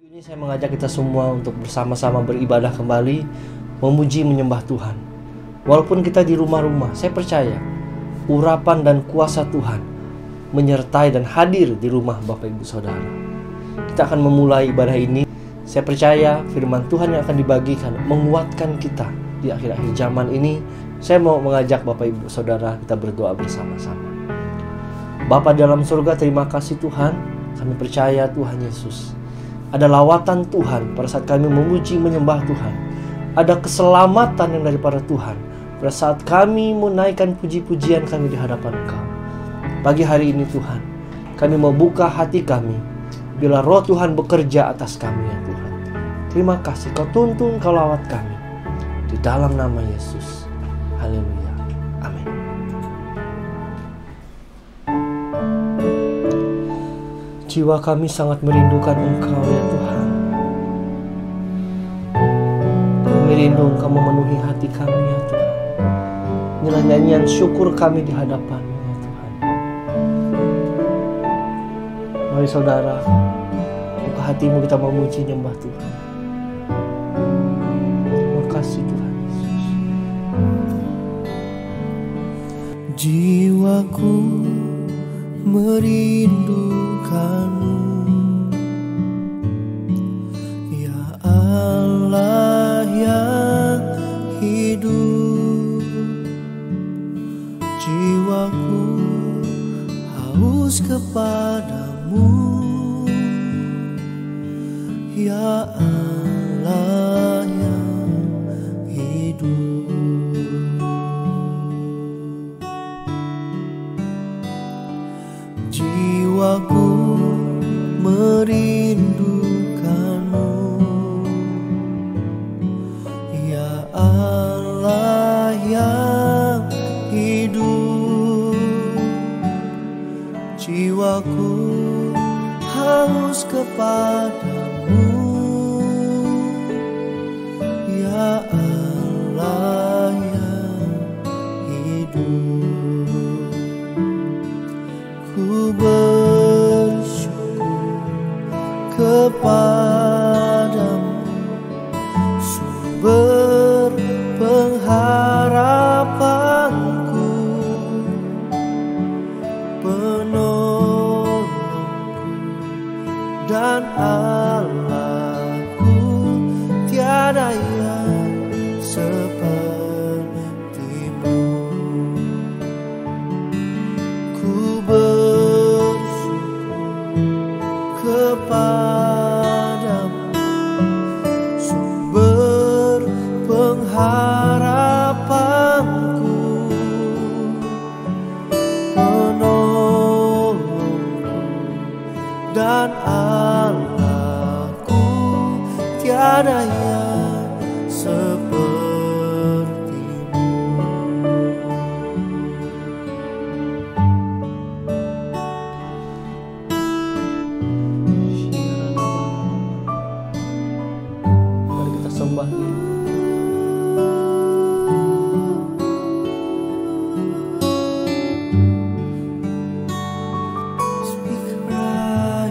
Ini saya mengajak kita semua untuk bersama-sama beribadah kembali, memuji menyembah Tuhan. Walaupun kita di rumah-rumah, saya percaya urapan dan kuasa Tuhan menyertai dan hadir di rumah Bapak Ibu Saudara. Kita akan memulai ibadah ini. Saya percaya firman Tuhan yang akan dibagikan menguatkan kita di akhir-akhir zaman ini. Saya mau mengajak Bapak Ibu Saudara kita berdoa bersama-sama. Bapa dalam surga, terima kasih Tuhan. Kami percaya Tuhan Yesus, ada lawatan Tuhan pada saat kami memuji menyembah Tuhan. Ada keselamatan yang daripada Tuhan pada saat kami menaikkan puji-pujian kami di hadapan Engkau. Pagi hari ini Tuhan, kami mau buka hati kami bila roh Tuhan bekerja atas kami ya Tuhan. Terima kasih Kau tuntun, Kau lawat kami. Di dalam nama Yesus. Haleluya. Amin. Jiwa kami sangat merindukan Engkau ya Tuhan. Kami rindu Engkau memenuhi hati kami ya Tuhan. Inilah nyanyian syukur kami di hadapan-Mu ya Tuhan. Mari saudara, buka hatimu, kita memuji nyembah Tuhan. Terima kasih Tuhan Yesus. Jiwaku merindukan-Mu, ya Allah yang hidup. Jiwaku haus kepada-Mu, ya Allah yang hidup. Jiwaku merindukan-Mu, ya Allah yang hidup. Jiwaku haus kepada-Mu, ya Allah yang hidup. Ku bersyukur kepada-Mu, sumber pengharapanku, penolongku dan Allahku. Tiada yang seperti-Mu. Ku kepada-Mu, sumber pengharapanku, penolongku dan Allahku. Tiada yang seperti-Mu. Mari kita sembah Dia. As we cry,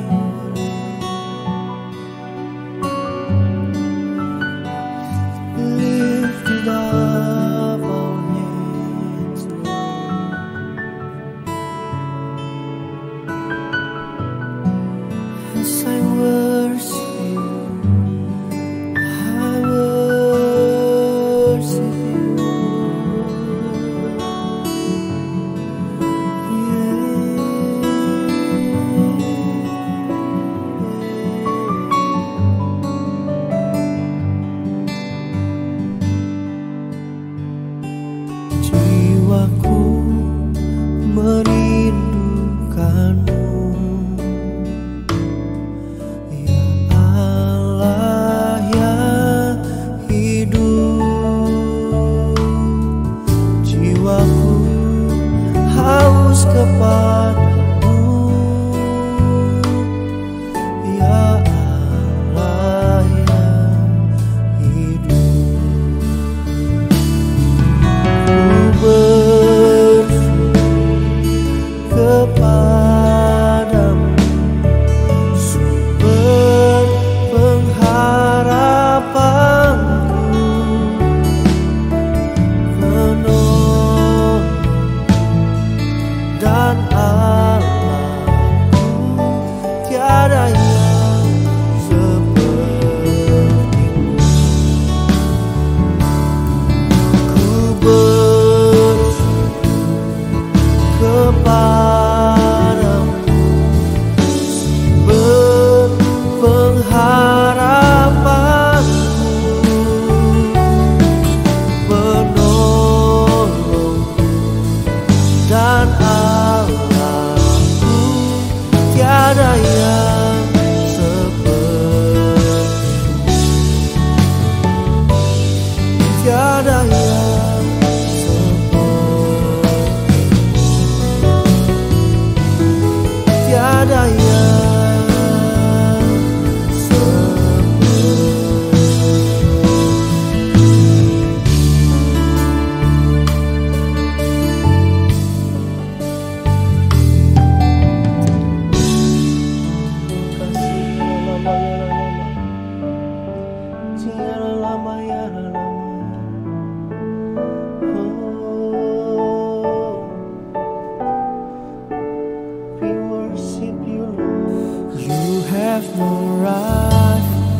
have no rival,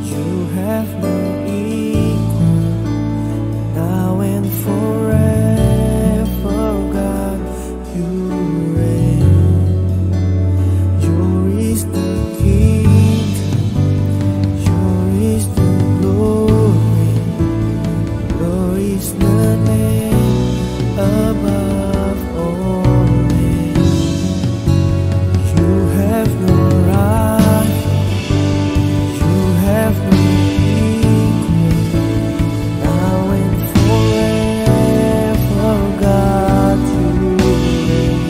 you have no equal, now and forever, God, you reign. Yours is the kingdom, yours is the glory, yours is the name above all names. You have no rival, you have no equal, now and forever, God, you reign.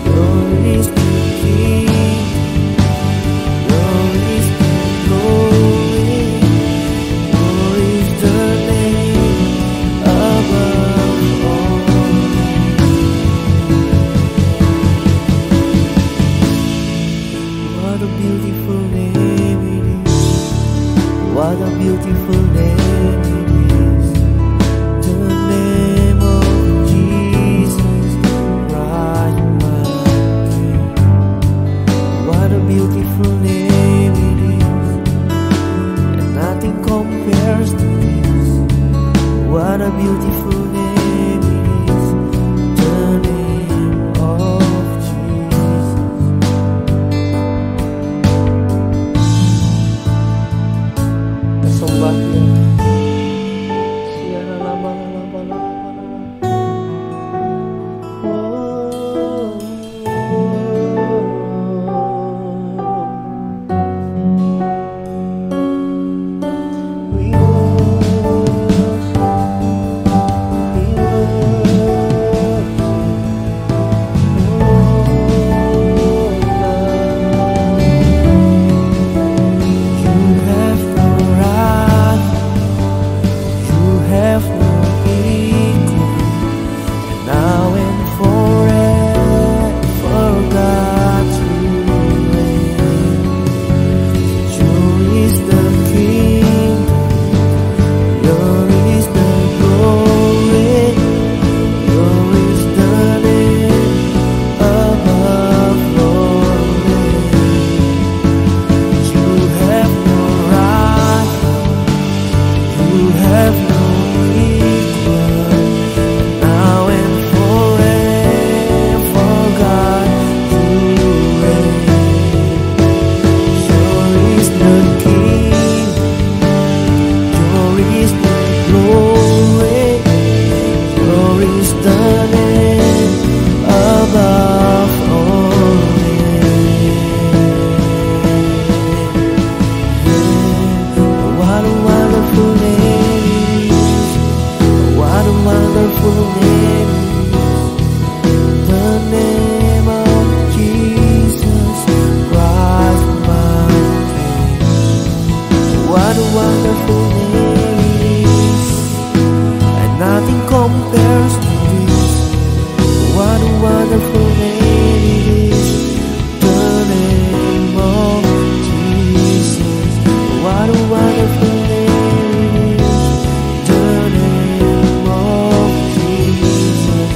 Yours is the kingdom, yours is the glory, yours is the name above all. What a beautiful name it is. What a beautiful name it is. The name of Jesus Christ, my King. What a beautiful name it is. And nothing compares to this. What a beautiful name it is. The name of Jesus. Sembah Dia. Siara lama lama lama lama. We You have no rival, you have no equal, and now and forever, God, you reign. Yours is the kingdom, yours is the glory, yours is the name above all names. You have no rival, you have no equal, now and forever, God, you reign. Yours is the kingdom, yours is the glory, yours is the name above all names. What a wonderful name it is. What a wonderful name it is. The name of Jesus Christ, my King. What a wonderful name it is. And nothing compares to this. What a wonderful name it is. The name of Jesus. What a wonderful name it is. The name of Jesus.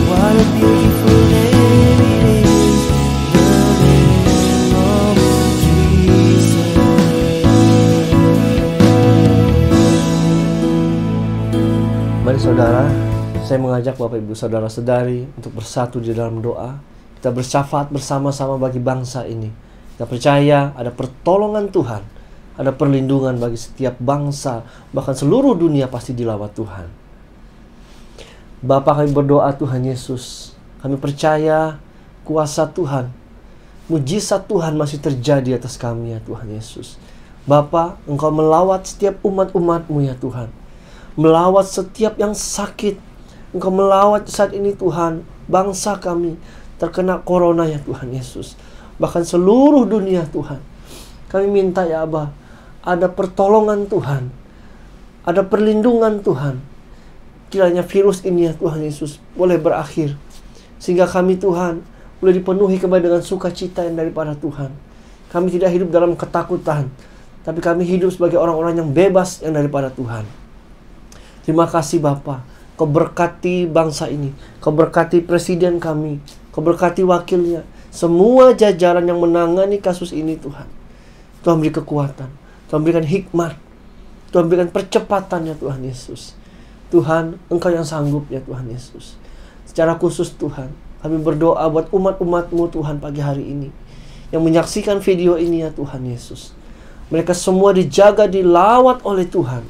What a beautiful name it is. The name of Jesus. Mari saudara, saya mengajak Bapak Ibu Saudara-saudari untuk bersatu di dalam doa. Kita bersyafaat bersama-sama bagi bangsa ini. Kita percaya ada pertolongan Tuhan, ada perlindungan bagi setiap bangsa, bahkan seluruh dunia pasti dilawat Tuhan. Bapa, kami berdoa Tuhan Yesus, kami percaya kuasa Tuhan, mujizat Tuhan masih terjadi atas kami ya Tuhan Yesus. Bapa, Engkau melawat setiap umat-umat-Mu ya Tuhan, melawat setiap yang sakit. Engkau melawat saat ini Tuhan, bangsa kami terkena corona ya Tuhan Yesus, bahkan seluruh dunia Tuhan. Kami minta ya Abah, ada pertolongan Tuhan, ada perlindungan Tuhan. Kiranya virus ini ya Tuhan Yesus boleh berakhir, sehingga kami Tuhan boleh dipenuhi kembali dengan sukacita yang daripada Tuhan. Kami tidak hidup dalam ketakutan, tapi kami hidup sebagai orang-orang yang bebas yang daripada Tuhan. Terima kasih Bapa, Kau berkati bangsa ini, Kau berkati presiden kami, Kau berkati wakilnya, semua jajaran yang menangani kasus ini Tuhan. Tuhan beri kekuatan, Tuhan berikan hikmat, Tuhan berikan percepatan ya Tuhan Yesus. Tuhan, Engkau yang sanggup ya Tuhan Yesus. Secara khusus Tuhan, kami berdoa buat umat-umat-Mu Tuhan pagi hari ini, yang menyaksikan video ini ya Tuhan Yesus. Mereka semua dijaga, dilawat oleh Tuhan.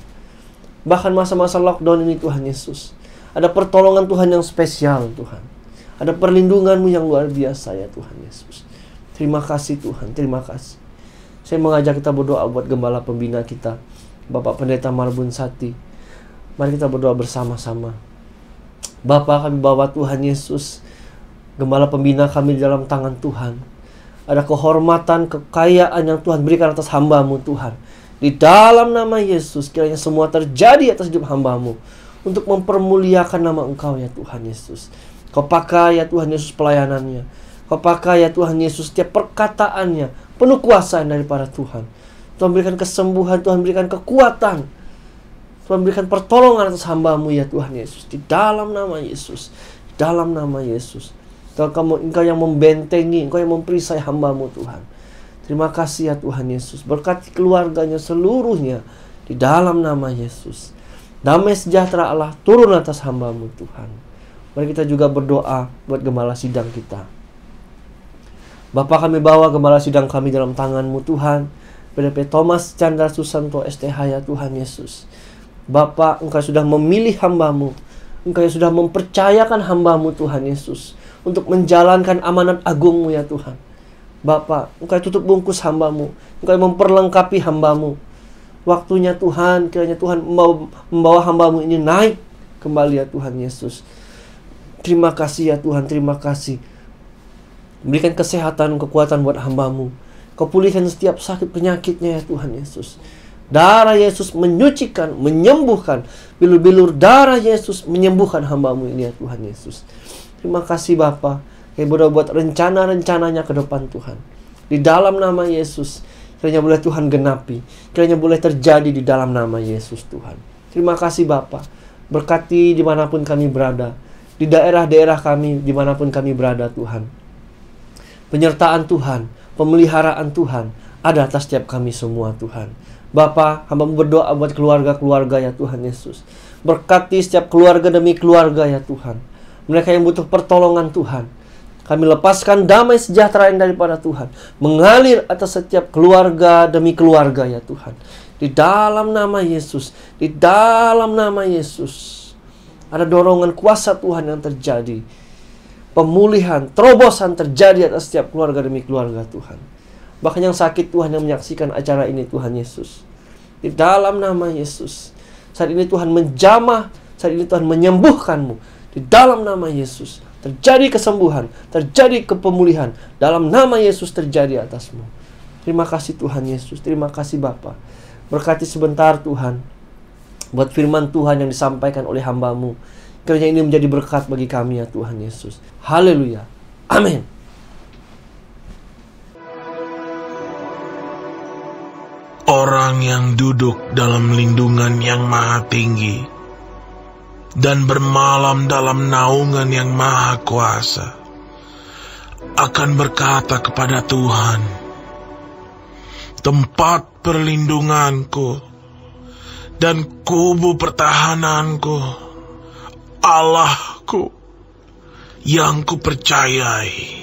Bahkan masa-masa lockdown ini Tuhan Yesus, ada pertolongan Tuhan yang spesial Tuhan. Ada perlindungan-Mu yang luar biasa ya Tuhan Yesus. Terima kasih Tuhan, terima kasih. Saya mengajak kita berdoa buat gembala pembina kita, Bapak Pendeta Marbun Sati. Mari kita berdoa bersama-sama. Bapa, kami bawa Tuhan Yesus, gembala pembina kami di dalam tangan Tuhan. Ada kehormatan, kekayaan yang Tuhan berikan atas hamba-Mu Tuhan. Di dalam nama Yesus, kiranya semua terjadi atas hidup hamba-Mu untuk mempermuliakan nama Engkau ya Tuhan Yesus. Kau pakai ya Tuhan Yesus pelayanannya. Kau pakai ya Tuhan Yesus setiap perkataannya, penuh kuasa daripada Tuhan. Tuhan berikan kesembuhan, Tuhan berikan kekuatan, Tuhan berikan pertolongan atas hamba-Mu ya Tuhan Yesus. Di dalam nama Yesus, di dalam nama Yesus. Engkau yang membentengi, Engkau yang memperisai hamba-Mu Tuhan. Terima kasih ya Tuhan Yesus. Berkati keluarganya seluruhnya di dalam nama Yesus. Damai sejahtera Allah turun atas hamba-Mu Tuhan. Mari kita juga berdoa buat gembala sidang kita. Bapa, kami bawa gembala sidang kami dalam tangan-Mu Tuhan. PDP Thomas Chandra Susanto STH ya Tuhan Yesus. Bapa, Engkau sudah memilih hamba-Mu. Engkau yang sudah mempercayakan hamba-Mu Tuhan Yesus untuk menjalankan amanat agung-Mu ya Tuhan. Bapa, Engkau tutup bungkus hamba-Mu. Engkau yang memperlengkapi hamba-Mu. Waktunya Tuhan, kiranya Tuhan membawa hamba-Mu ini naik kembali ya Tuhan Yesus. Terima kasih ya Tuhan, terima kasih. Berikan kesehatan, kekuatan buat hamba-Mu. Kau pulihkan setiap sakit penyakitnya ya Tuhan Yesus. Darah Yesus menyucikan, menyembuhkan. Bilur-bilur darah Yesus menyembuhkan hamba-Mu ini ya Tuhan Yesus. Terima kasih Bapa. Kami berdoa buat rencana-rencananya ke depan Tuhan. Di dalam nama Yesus, kiranya boleh Tuhan genapi. Kiranya boleh terjadi di dalam nama Yesus Tuhan. Terima kasih Bapa. Berkati dimanapun kami berada. Di daerah-daerah kami, dimanapun kami berada Tuhan. Penyertaan Tuhan, pemeliharaan Tuhan ada atas setiap kami semua Tuhan. Bapa, hamba berdoa buat keluarga-keluarga ya Tuhan Yesus. Berkati setiap keluarga demi keluarga ya Tuhan. Mereka yang butuh pertolongan Tuhan, kami lepaskan damai sejahtera yang daripada Tuhan mengalir atas setiap keluarga demi keluarga ya Tuhan. Di dalam nama Yesus, di dalam nama Yesus, ada dorongan kuasa Tuhan yang terjadi. Pemulihan, terobosan terjadi atas setiap keluarga demi keluarga Tuhan. Bahkan yang sakit Tuhan yang menyaksikan acara ini Tuhan Yesus. Di dalam nama Yesus. Saat ini Tuhan menjamah, saat ini Tuhan menyembuhkan-Mu. Di dalam nama Yesus. Terjadi kesembuhan, terjadi kepemulihan. Dalam nama Yesus terjadi atas-Mu. Terima kasih Tuhan Yesus. Terima kasih Bapa. Berkati sebentar Tuhan. Buat firman Tuhan yang disampaikan oleh hamba-Mu. Kiranya ini menjadi berkat bagi kami ya Tuhan Yesus. Haleluya. Amin. Orang yang duduk dalam lindungan yang maha tinggi dan bermalam dalam naungan yang maha kuasa akan berkata kepada Tuhan, tempat perlindunganku dan kubu pertahananku, Allahku yang kupercayai.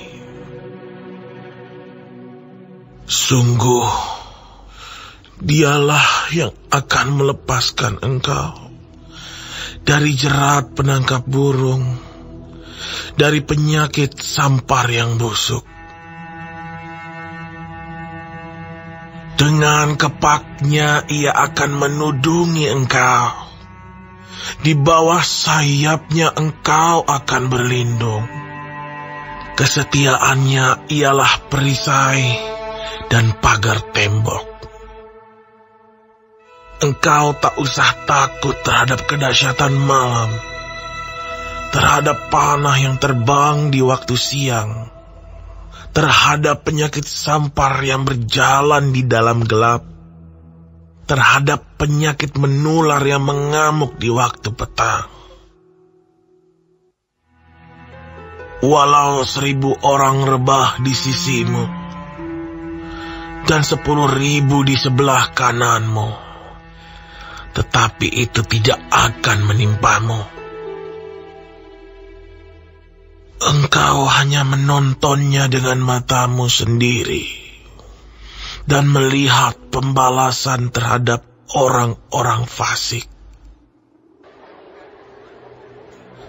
Sungguh, Dialah yang akan melepaskan engkau dari jerat penangkap burung, dari penyakit sampar yang busuk. Dengan kepaknya ia akan menudungi engkau. Di bawah sayapnya engkau akan berlindung. Kesetiaannya ialah perisai dan pagar tembok. Engkau tak usah takut terhadap kedahsyatan malam, terhadap panah yang terbang di waktu siang, terhadap penyakit sampar yang berjalan di dalam gelap, terhadap penyakit menular yang mengamuk di waktu petang. Walau 1000 orang rebah di sisimu dan 10.000 di sebelah kananmu, tetapi itu tidak akan menimpamu. Engkau hanya menontonnya dengan matamu sendiri dan melihat pembalasan terhadap orang-orang fasik.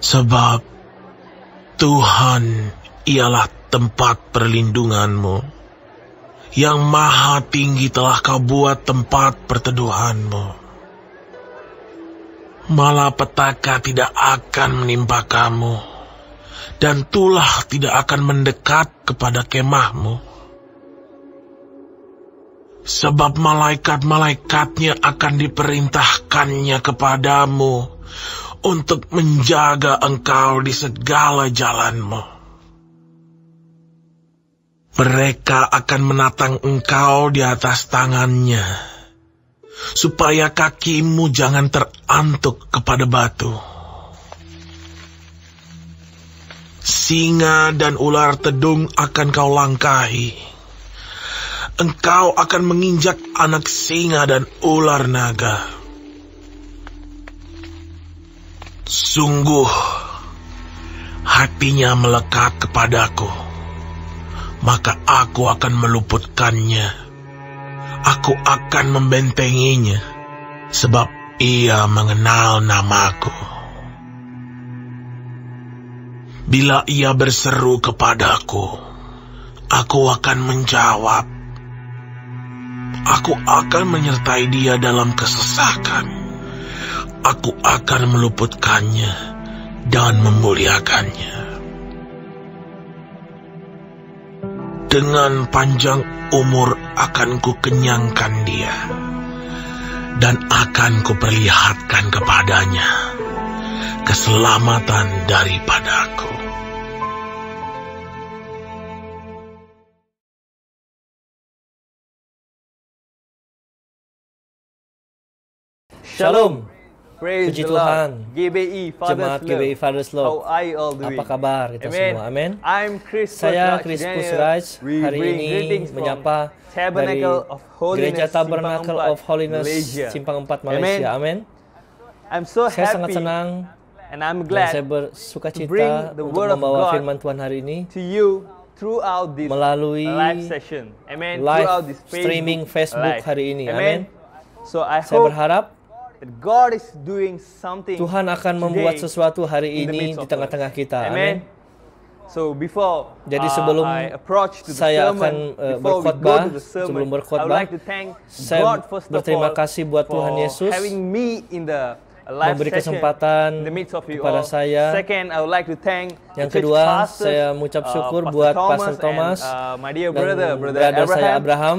Sebab Tuhan ialah tempat perlindunganmu, yang maha tinggi telah kau buat tempat perteduhanmu. Malapetaka tidak akan menimpa kamu, dan tulah tidak akan mendekat kepada kemahmu. Sebab malaikat-malaikatnya akan diperintahkannya kepadamu untuk menjaga engkau di segala jalanmu. Mereka akan menatang engkau di atas tangannya, supaya kakimu jangan terantuk kepada batu. Singa dan ular tedung akan kau langkahi. Engkau akan menginjak anak singa dan ular naga. Sungguh, hatinya melekat kepadaku, maka aku akan meluputkannya. Aku akan membentenginya, sebab ia mengenal namaku. Bila ia berseru kepadaku, aku akan menjawab. Aku akan menyertai dia dalam kesesakan. Aku akan meluputkannya dan memuliakannya. Dengan panjang umur akan kukenyangkan dia, dan akan kuperlihatkan kepadanya keselamatan daripadaku. Shalom. Praise Puji the Lord. Tuhan. GBI Father's Jemaat Love. GBI Father's Love. How are you all doing? Apa kabar kita Amen. semua? Amin. I'm Chris Saya Pusraj Chris Daniel. Pusraj. We Hari bring ini greetings from menyapa dari Tabernacle of Holiness, Gereja Tabernacle Simpang of Holiness Malaysia. Simpang 4 Malaysia. Amin. I'm so Saya sangat happy senang and I'm dan glad saya bersuka to bring cita the untuk word of membawa God firman Tuhan hari ini to you throughout this melalui live session. Amen. live Throughout this streaming Facebook live. hari ini. Amen. So I Saya hope berharap that God is doing something Tuhan akan membuat today sesuatu hari in the ini midst di of tengah-tengah us. kita. Amen. Amin. So before Jadi sebelum I approach to the saya sermon, akan before we go berkhotbah, to the sermon, sebelum I would berkhotbah, like to thank saya God first of berterima all kasih buat Tuhan for Yesus having me in the live memberi session kesempatan in the midst of you kepada all. saya. Second, I would like to thank Yang the church kedua, pastors, saya mengucap syukur Pastor buat Thomas Pastor Thomas and, my dear dan brother saya Abraham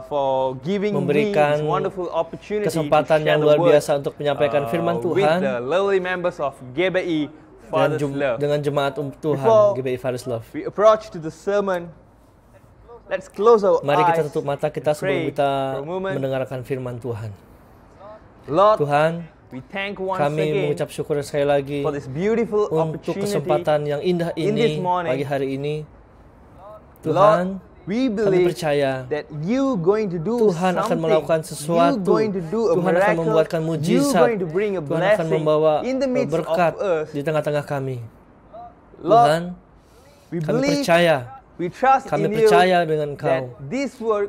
for giving me memberikan this wonderful opportunity kesempatan to share yang the luar word, biasa untuk menyampaikan firman with Tuhan the lovely members of GBI dan Father's Love. dengan jemaat Tuhan Before GBI Father's Love. we approach to the sermon, let's close our Mari kita eyes tutup mata kita and sebelum pray kita for a moment. mendengarkan firman Tuhan. Lord, Tuhan, we thank once kami again mengucap syukur sekali lagi for this beautiful untuk opportunity. kesempatan yang indah in this ini morning. pagi hari ini. Lord, Tuhan, we kami believe percaya that you going to do Tuhan akan something. melakukan You sesuatu. going to do a Tuhan akan miracle. membuatkan You mujizat. going to bring a Tuhan akan blessing membawa in the midst berkat of us. di tengah-tengah kami. Lord, Tuhan, we kami believe, percaya, we trust kami in percaya you dengan that Kau. this word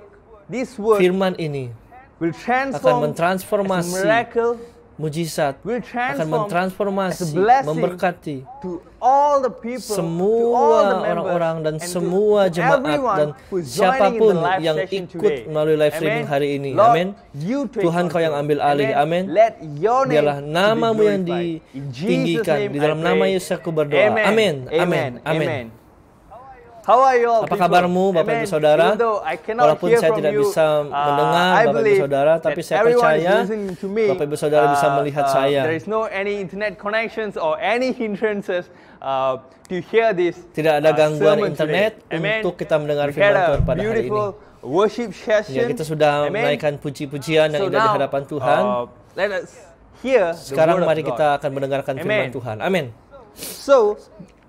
Firman ini will akan transform as a mentransformasi miracle, mujizat, will akan transform as a mentransformasi, blessing memberkati to all the people, to all semua the members, orang-orang dan and semua to jemaat everyone dan who's joining in siapapun the live yang session ikut today. melalui live Amen. streaming hari ini. Lord, Amin. you take Tuhan, Kau yang control. ambil alih. Amin. Let your name Biarlah to be namamu yang glorified. In Jesus' ditinggikan. name Di dalam I nama pray. Yesus aku berdoa. Amen. Amin. Amin. Amen. Amin. Amen. How are you all, Apa people? kabarmu, Bapak Amen. Ibu Saudara? Even though I cannot Walaupun hear saya from tidak you, bisa mendengar I Bapak Ibu believe Saudara, tapi that saya everyone is percaya listening to me. Bapak Ibu Saudara bisa melihat saya. There is no any internet connections or any hindrances to hear this. Tidak ada gangguan sermon internet today. Amen. untuk kita mendengar We firman had a Tuhan pada hari ini. beautiful worship session. Ya, kita sudah Amen. menaikkan puji-pujian yang So indah di now, hadapan Tuhan. let us hear Sekarang the word mari of kita God. akan mendengarkan Amen. firman Tuhan. Amin. So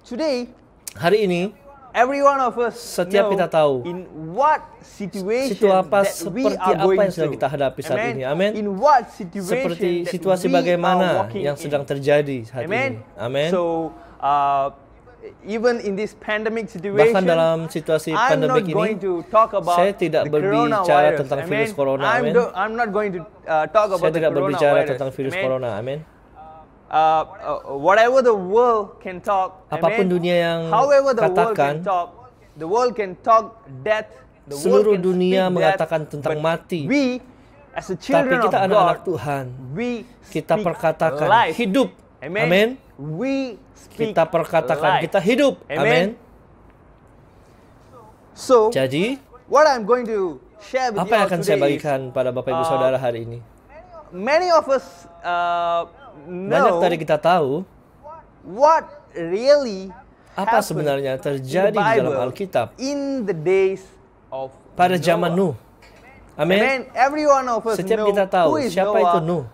today Hari ini every one of us setiap know kita tahu in what situation seperti that we are apa going yang sedang through. kita hadapi saat Amen. ini. Amin. In what situation Seperti that situasi we bagaimana are walking yang sedang in. terjadi saat Amen. ini. Amin. So even in this pandemic situation, Bahkan dalam situasi I'm not pandemik going ini, to talk about saya tidak the berbicara coronavirus. tentang Amen. virus corona. Amin. I'm not going to talk Saya about the tidak berbicara coronavirus. tentang virus Amen. corona. Amin. Whatever the world can talk, Apapun amen. dunia yang However the world katakan, can talk, the world can talk death. The seluruh world can dunia speak mengatakan death, tentang but mati. We, as a Tapi children kita of anak-anak God, Tuhan, we kita speak perkatakan life. hidup. Amen. Amin. We speak Kita perkatakan life. kita hidup. Amen. Amin. So, Jadi, what I'm going to share with apa you yang all akan saya today is, bagikan pada Bapak Ibu Saudara hari ini? many of us Banyak know dari kita tahu what really apa happened sebenarnya in terjadi the di dalam Bible Alkitab in the days of pada zaman Noah. Nuh. Amin. Amen. Every one of us Setiap know kita tahu who is siapa Noah, itu Nuh.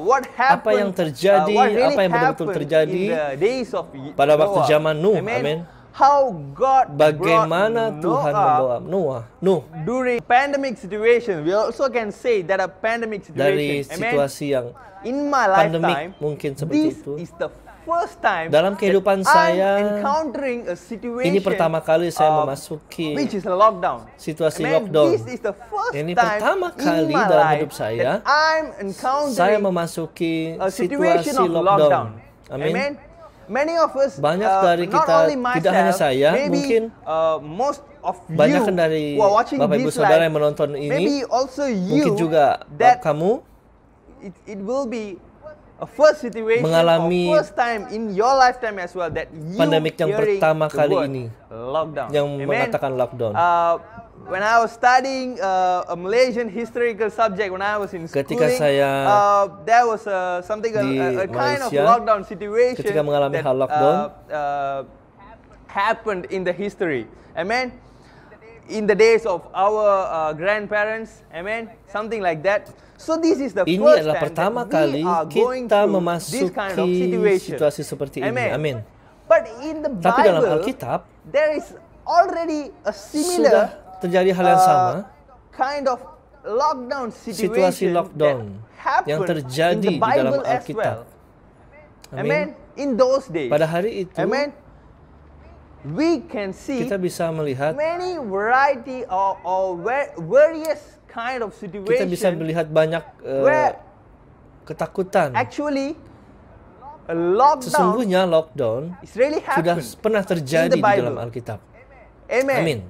What happened, Apa yang terjadi, what really apa yang betul-betul happened terjadi in the days of pada waktu Noah. zaman Nuh. Amen. Amin. How God Bagaimana brought Tuhan Noah membawa Nuh during pandemic situation. We also can say that a pandemic dari situation. Amen. situasi yang In my pandemik lifetime, mungkin seperti this itu. is the first time Dalam kehidupan that saya, I'm encountering a situation ini pertama kali saya uh, memasuki which is a lockdown. situasi Amen. lockdown. This is the first Ini time pertama in kali my dalam life hidup saya, that I'm encountering Saya memasuki a situation situasi of lockdown. lockdown. Amin. Amen. Many of us, Banyak dari not kita, only myself, tidak hanya saya, maybe mungkin most of banyak you dari who are watching Bapak Ibu this Saudara live, yang menonton ini, maybe also mungkin you juga that kamu it will be a first situation mengalami or first time in your lifetime as well that you pandemik yang hearing pertama the kali word ini, lockdown. yang Amen. mengatakan lockdown. When I was studying a Malaysian historical subject when I was in Ketika schooling, saya there was something di a kind of Malaysia, lockdown situation ketika mengalami that hal lockdown, happened in the history. Amen. In the days of our grandparents, amen, something like that. So this is the Ini first adalah time pertama that kali we are going kita through memasuki this kind of situation. situasi seperti ini. Amen. Amin. But in the Tapi dalam Bible, Alkitab, there is already a sudah similar terjadi hal yang sama, kind of lockdown situasi situation lockdown that yang happened terjadi in the di dalam Bible as Alkitab. well. Amen. In those days. Pada hari itu, Amen. We can see kita bisa melihat, many variety or various kind of situation. kita bisa melihat banyak where ketakutan. actually a lockdown Sesungguhnya lockdown is really sudah happened pernah terjadi in the di Bible. dalam Alkitab. Amen. Amin.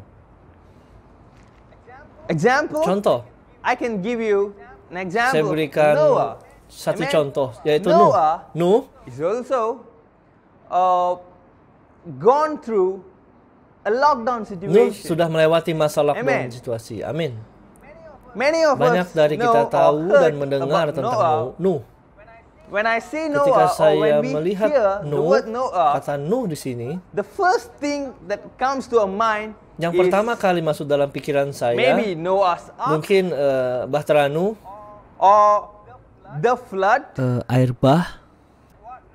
Example, Contoh, I can give you an example. saya berikan Noah. satu Amen. contoh, yaitu Noah Nuh. is also gone through a lockdown Nuh situation. sudah melewati masa lockdown Amen. situasi. Amin. Many of Banyak us dari know kita or tahu heard dan mendengar about tentang Noah. Nuh. When I say Ketika Noah, or saya when we melihat hear the Nuh, word Noah, kata Nuh di sini, the first thing that comes to our mind yang is pertama kali masuk dalam pikiran saya, maybe Noah's Ark mungkin Bahtera Nuh, or the flood. air bah,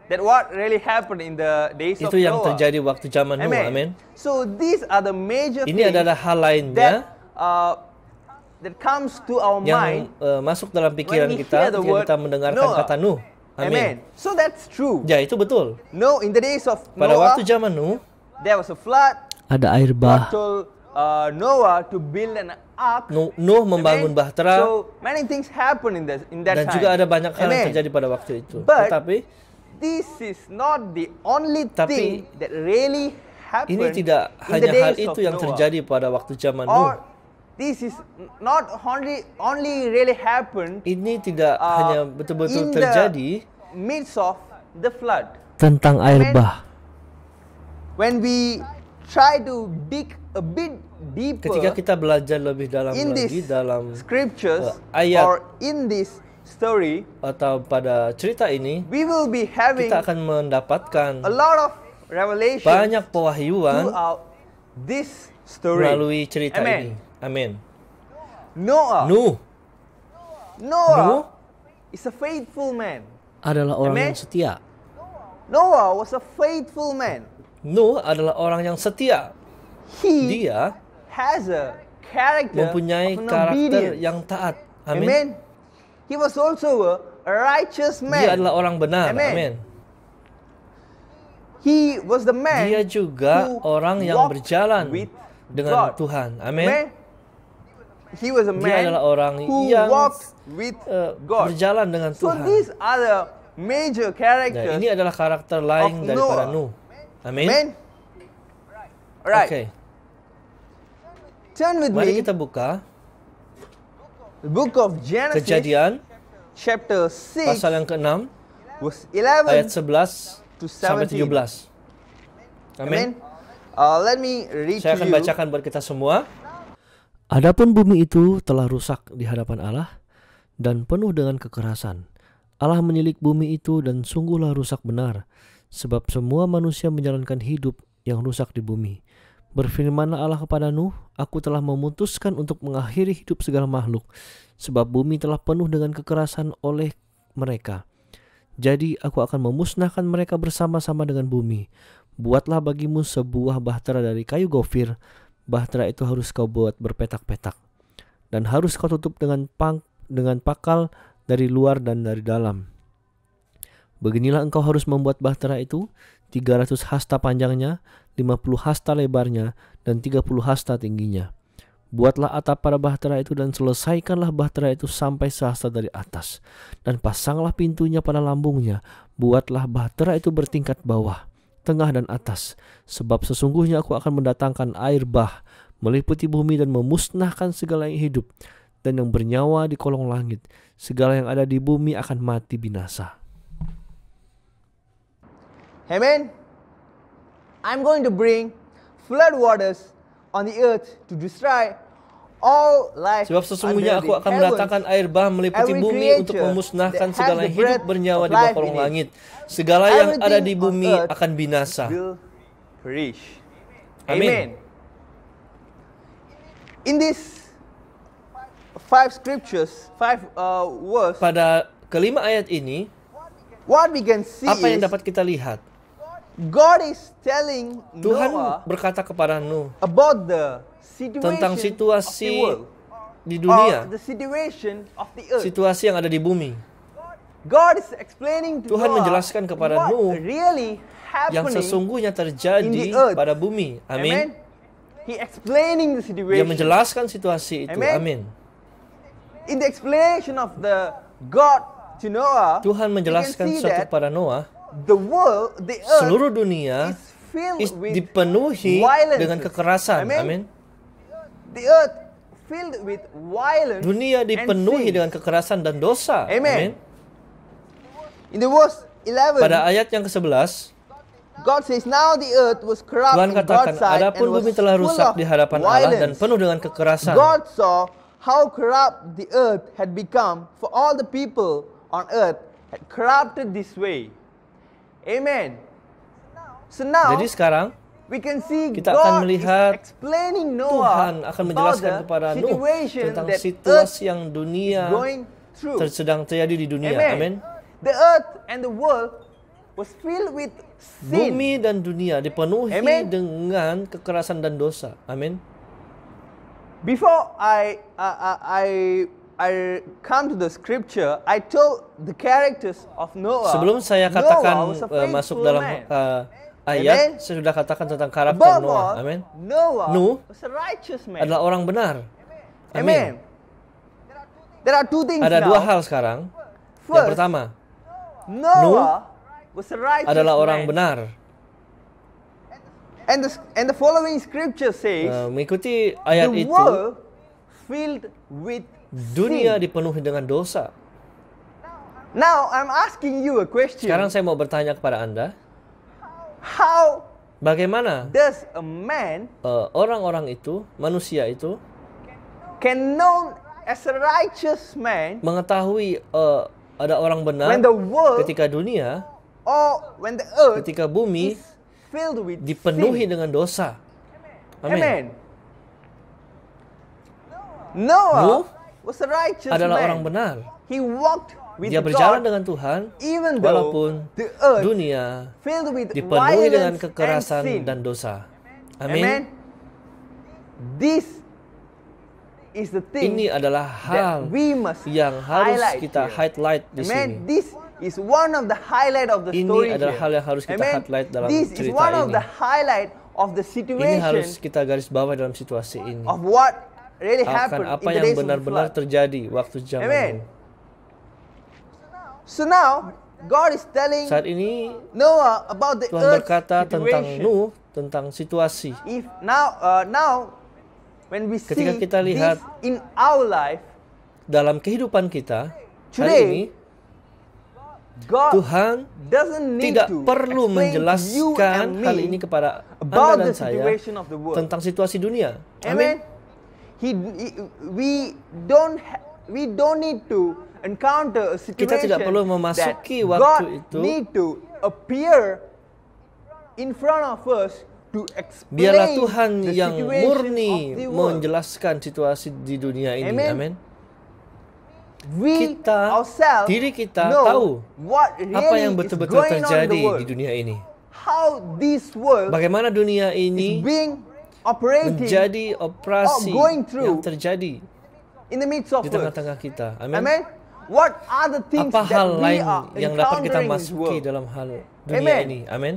That what really happened in the days of itu yang Noah. terjadi waktu zaman Nuh. Amin. So these are the major Ini things adalah hal lainnya that comes to our yang mind masuk dalam pikiran when we kita hear the ketika word kita mendengarkan Noah. kata Nuh. Amen. Amin. So that's true. Ya, itu betul. No, in the days of Pada Noah, waktu zaman Nuh, there was a flood. ada air God told Noah to build an ark. Nuh membangun Amen. bahtera, So many things happen in that dan time. juga ada banyak hal yang Amen. terjadi pada waktu itu. But Tetapi this is not the only Tapi thing that really happened ini tidak in the hanya hal days itu of yang Noah. terjadi pada waktu zaman Or Nuh. this is not only really happened Ini tidak hanya betul-betul in terjadi the midst of the flood. tentang air Amen. bah. When we try to dig a bit deeper Ketika kita belajar lebih dalam in lagi these dalam scriptures ayat or in this story, atau pada cerita ini, we will be having kita akan mendapatkan a lot of revelation banyak pewahyuan throughout this story. melalui cerita Amen. ini. Amin. Noah Nuh is a faithful man. adalah orang Amen. yang setia. Noah was a faithful man. Nuh adalah orang yang setia. He Dia has a character mempunyai of an karakter obedience. yang taat. Amin. Amen. He was also a righteous Dia man. adalah orang benar. Amen. Amin. He was the man Dia juga who orang yang walked berjalan with dengan God. Tuhan. Amin. Amen. He was a Dia man adalah orang who yang walked with God. berjalan dengan So Tuhan. these are the major Nah, characters. ini adalah karakter lain of daripada Noah. Nuh. Amin. Amen. Right. Oke, Turn with mari me kita buka the book of Genesis, Kejadian chapter 6, pasal yang ke-6 verse ayat 11 11 to sampai 17. 17. Amin. Amen. Let me read Saya to akan you. bacakan buat kita semua. Adapun bumi itu telah rusak di hadapan Allah dan penuh dengan kekerasan. Allah menilik bumi itu dan sungguhlah rusak benar, sebab semua manusia menjalankan hidup yang rusak di bumi. Berfirmanlah Allah kepada Nuh, aku telah memutuskan untuk mengakhiri hidup segala makhluk, sebab bumi telah penuh dengan kekerasan oleh mereka. Jadi aku akan memusnahkan mereka bersama-sama dengan bumi. Buatlah bagimu sebuah bahtera dari kayu gofir. Bahtera itu harus kau buat berpetak-petak, dan harus kau tutup dengan pakal dari luar dan dari dalam. Beginilah engkau harus membuat bahtera itu, 300 hasta panjangnya, 50 hasta lebarnya, dan 30 hasta tingginya. Buatlah atap pada bahtera itu dan selesaikanlah bahtera itu sampai sehasta dari atas. Dan pasanglah pintunya pada lambungnya. Buatlah bahtera itu bertingkat bawah, tengah dan atas. Sebab sesungguhnya aku akan mendatangkan air bah meliputi bumi dan memusnahkan segala yang hidup dan yang bernyawa di kolong langit. Segala yang ada di bumi akan mati binasa. Amen. I'm going to bring flood waters on the earth to destroy all life. Sebab sesungguhnya under aku the akan heavens. mendatangkan air bah meliputi Every bumi untuk creature memusnahkan that segala has yang the hidup breath bernyawa of di bawah life kolong in it. langit. Segala yang ada Everything di on bumi earth akan binasa. will perish. Amin. Amen. In these 5 scriptures, 5 verse, Pada kelima ayat ini, what we can see apa yang is dapat kita lihat? God is telling Tuhan Noah berkata kepada Nuh about the situation tentang of situasi the world, di dunia, or the situation of the earth. situasi yang ada di bumi. God is explaining to Tuhan Noah menjelaskan kepada what Nuh really yang happening sesungguhnya in the terjadi earth. pada bumi. Amin. He explaining the Dia situation. menjelaskan situasi itu. Amen. Amin. In the explanation of the God to Noah, Tuhan we can menjelaskan see sesuatu that kepada Noah. the world, the earth, Seluruh dunia is filled with dipenuhi violence. dengan kekerasan. Amin. The earth filled with violence. Dunia dipenuhi and sin. dengan kekerasan dan dosa. Amen. In the verse 11, Pada ayat yang ke-11, God says, now the earth was corrupt Tuhan in katakan, God's sight and adapun was bumi telah full rusak of di hadapan Allah dan violence. penuh dengan kekerasan. God saw how corrupt the earth had become, for all the people on earth had corrupted this way. Amen. So now Jadi sekarang we can see kita akan God melihat is explaining Tuhan Noah akan about menjelaskan the kepada Nuh situation tentang that situasi earth yang dunia going through. sedang terjadi di dunia. Amen. Amin. The earth and the world was filled with sin. Bumi dan dunia dipenuhi Amen. dengan kekerasan dan dosa. Amin. Before I come to the scripture, I told the characters of Noah. Sebelum saya Noah katakan was a faithful masuk dalam man. ayat, Amen. saya sudah katakan tentang karakter Above Noah. all, Amin. Noah Nuh was a righteous man. Adalah orang benar. Amen. Amin. There are two things Ada now. dua hal sekarang. Yang First, pertama, Noah was a righteous adalah orang man. benar. And the following scripture says, Mengikuti ayat the itu, world filled with dunia sin. dipenuhi dengan dosa. Now I'm asking you a question. Sekarang saya mau bertanya kepada Anda, How bagaimana does a man orang-orang itu, manusia itu, can known as a righteous man mengetahui ada orang benar when the world ketika dunia, or when the earth ketika bumi is filled with dipenuhi sin? dengan dosa? Amen. Amin. Noah Nuh was a righteous adalah man. orang benar. He walked with Dia berjalan God, dengan Tuhan even though walaupun the earth dunia filled with dipenuhi dengan violence and kekerasan sin. dan dosa. Amen. Amin. This is the thing Ini adalah hal that we must yang harus highlight kita here. highlight di sini. Amen. This is one of the highlight of the Ini story adalah here. hal yang harus kita Amen. highlight dalam This is cerita one of ini. the highlight of the Ini harus situation kita garis bawah dalam situasi ini. of what really Akan happened apa in the yang days of the benar-benar flood. terjadi waktu zaman Amen. Nuh. So now God is telling Saat ini Noah about the Tuhan earth berkata tentang situation. Nuh, tentang situasi. If now when we Ketika see kita lihat this in our life, dalam kehidupan kita hari Today, ini, God Tuhan doesn't need tidak to perlu explain to you menjelaskan and hal me ini kepada about Anda dan the saya situation of the world. tentang situasi dunia. Amen. We don't need to encounter a situation Kita tidak perlu that memasuki God waktu itu. need to appear in front of us to explain Biarlah Tuhan the yang situation murni of the world. menjelaskan situasi di dunia ini. Amen. Amin. We Kita, ourselves diri kita know tahu what really apa yang is betul-betul going on in the terjadi world. di dunia ini. How this world Bagaimana dunia is ini being operating menjadi operasi going through yang terjadi in the midst of di us. tengah-tengah kita. Amin. Amen. What are the things Apa that hal we lain are yang dapat kita encountering in this masuki world? dalam hal dunia Amen. ini? Amin.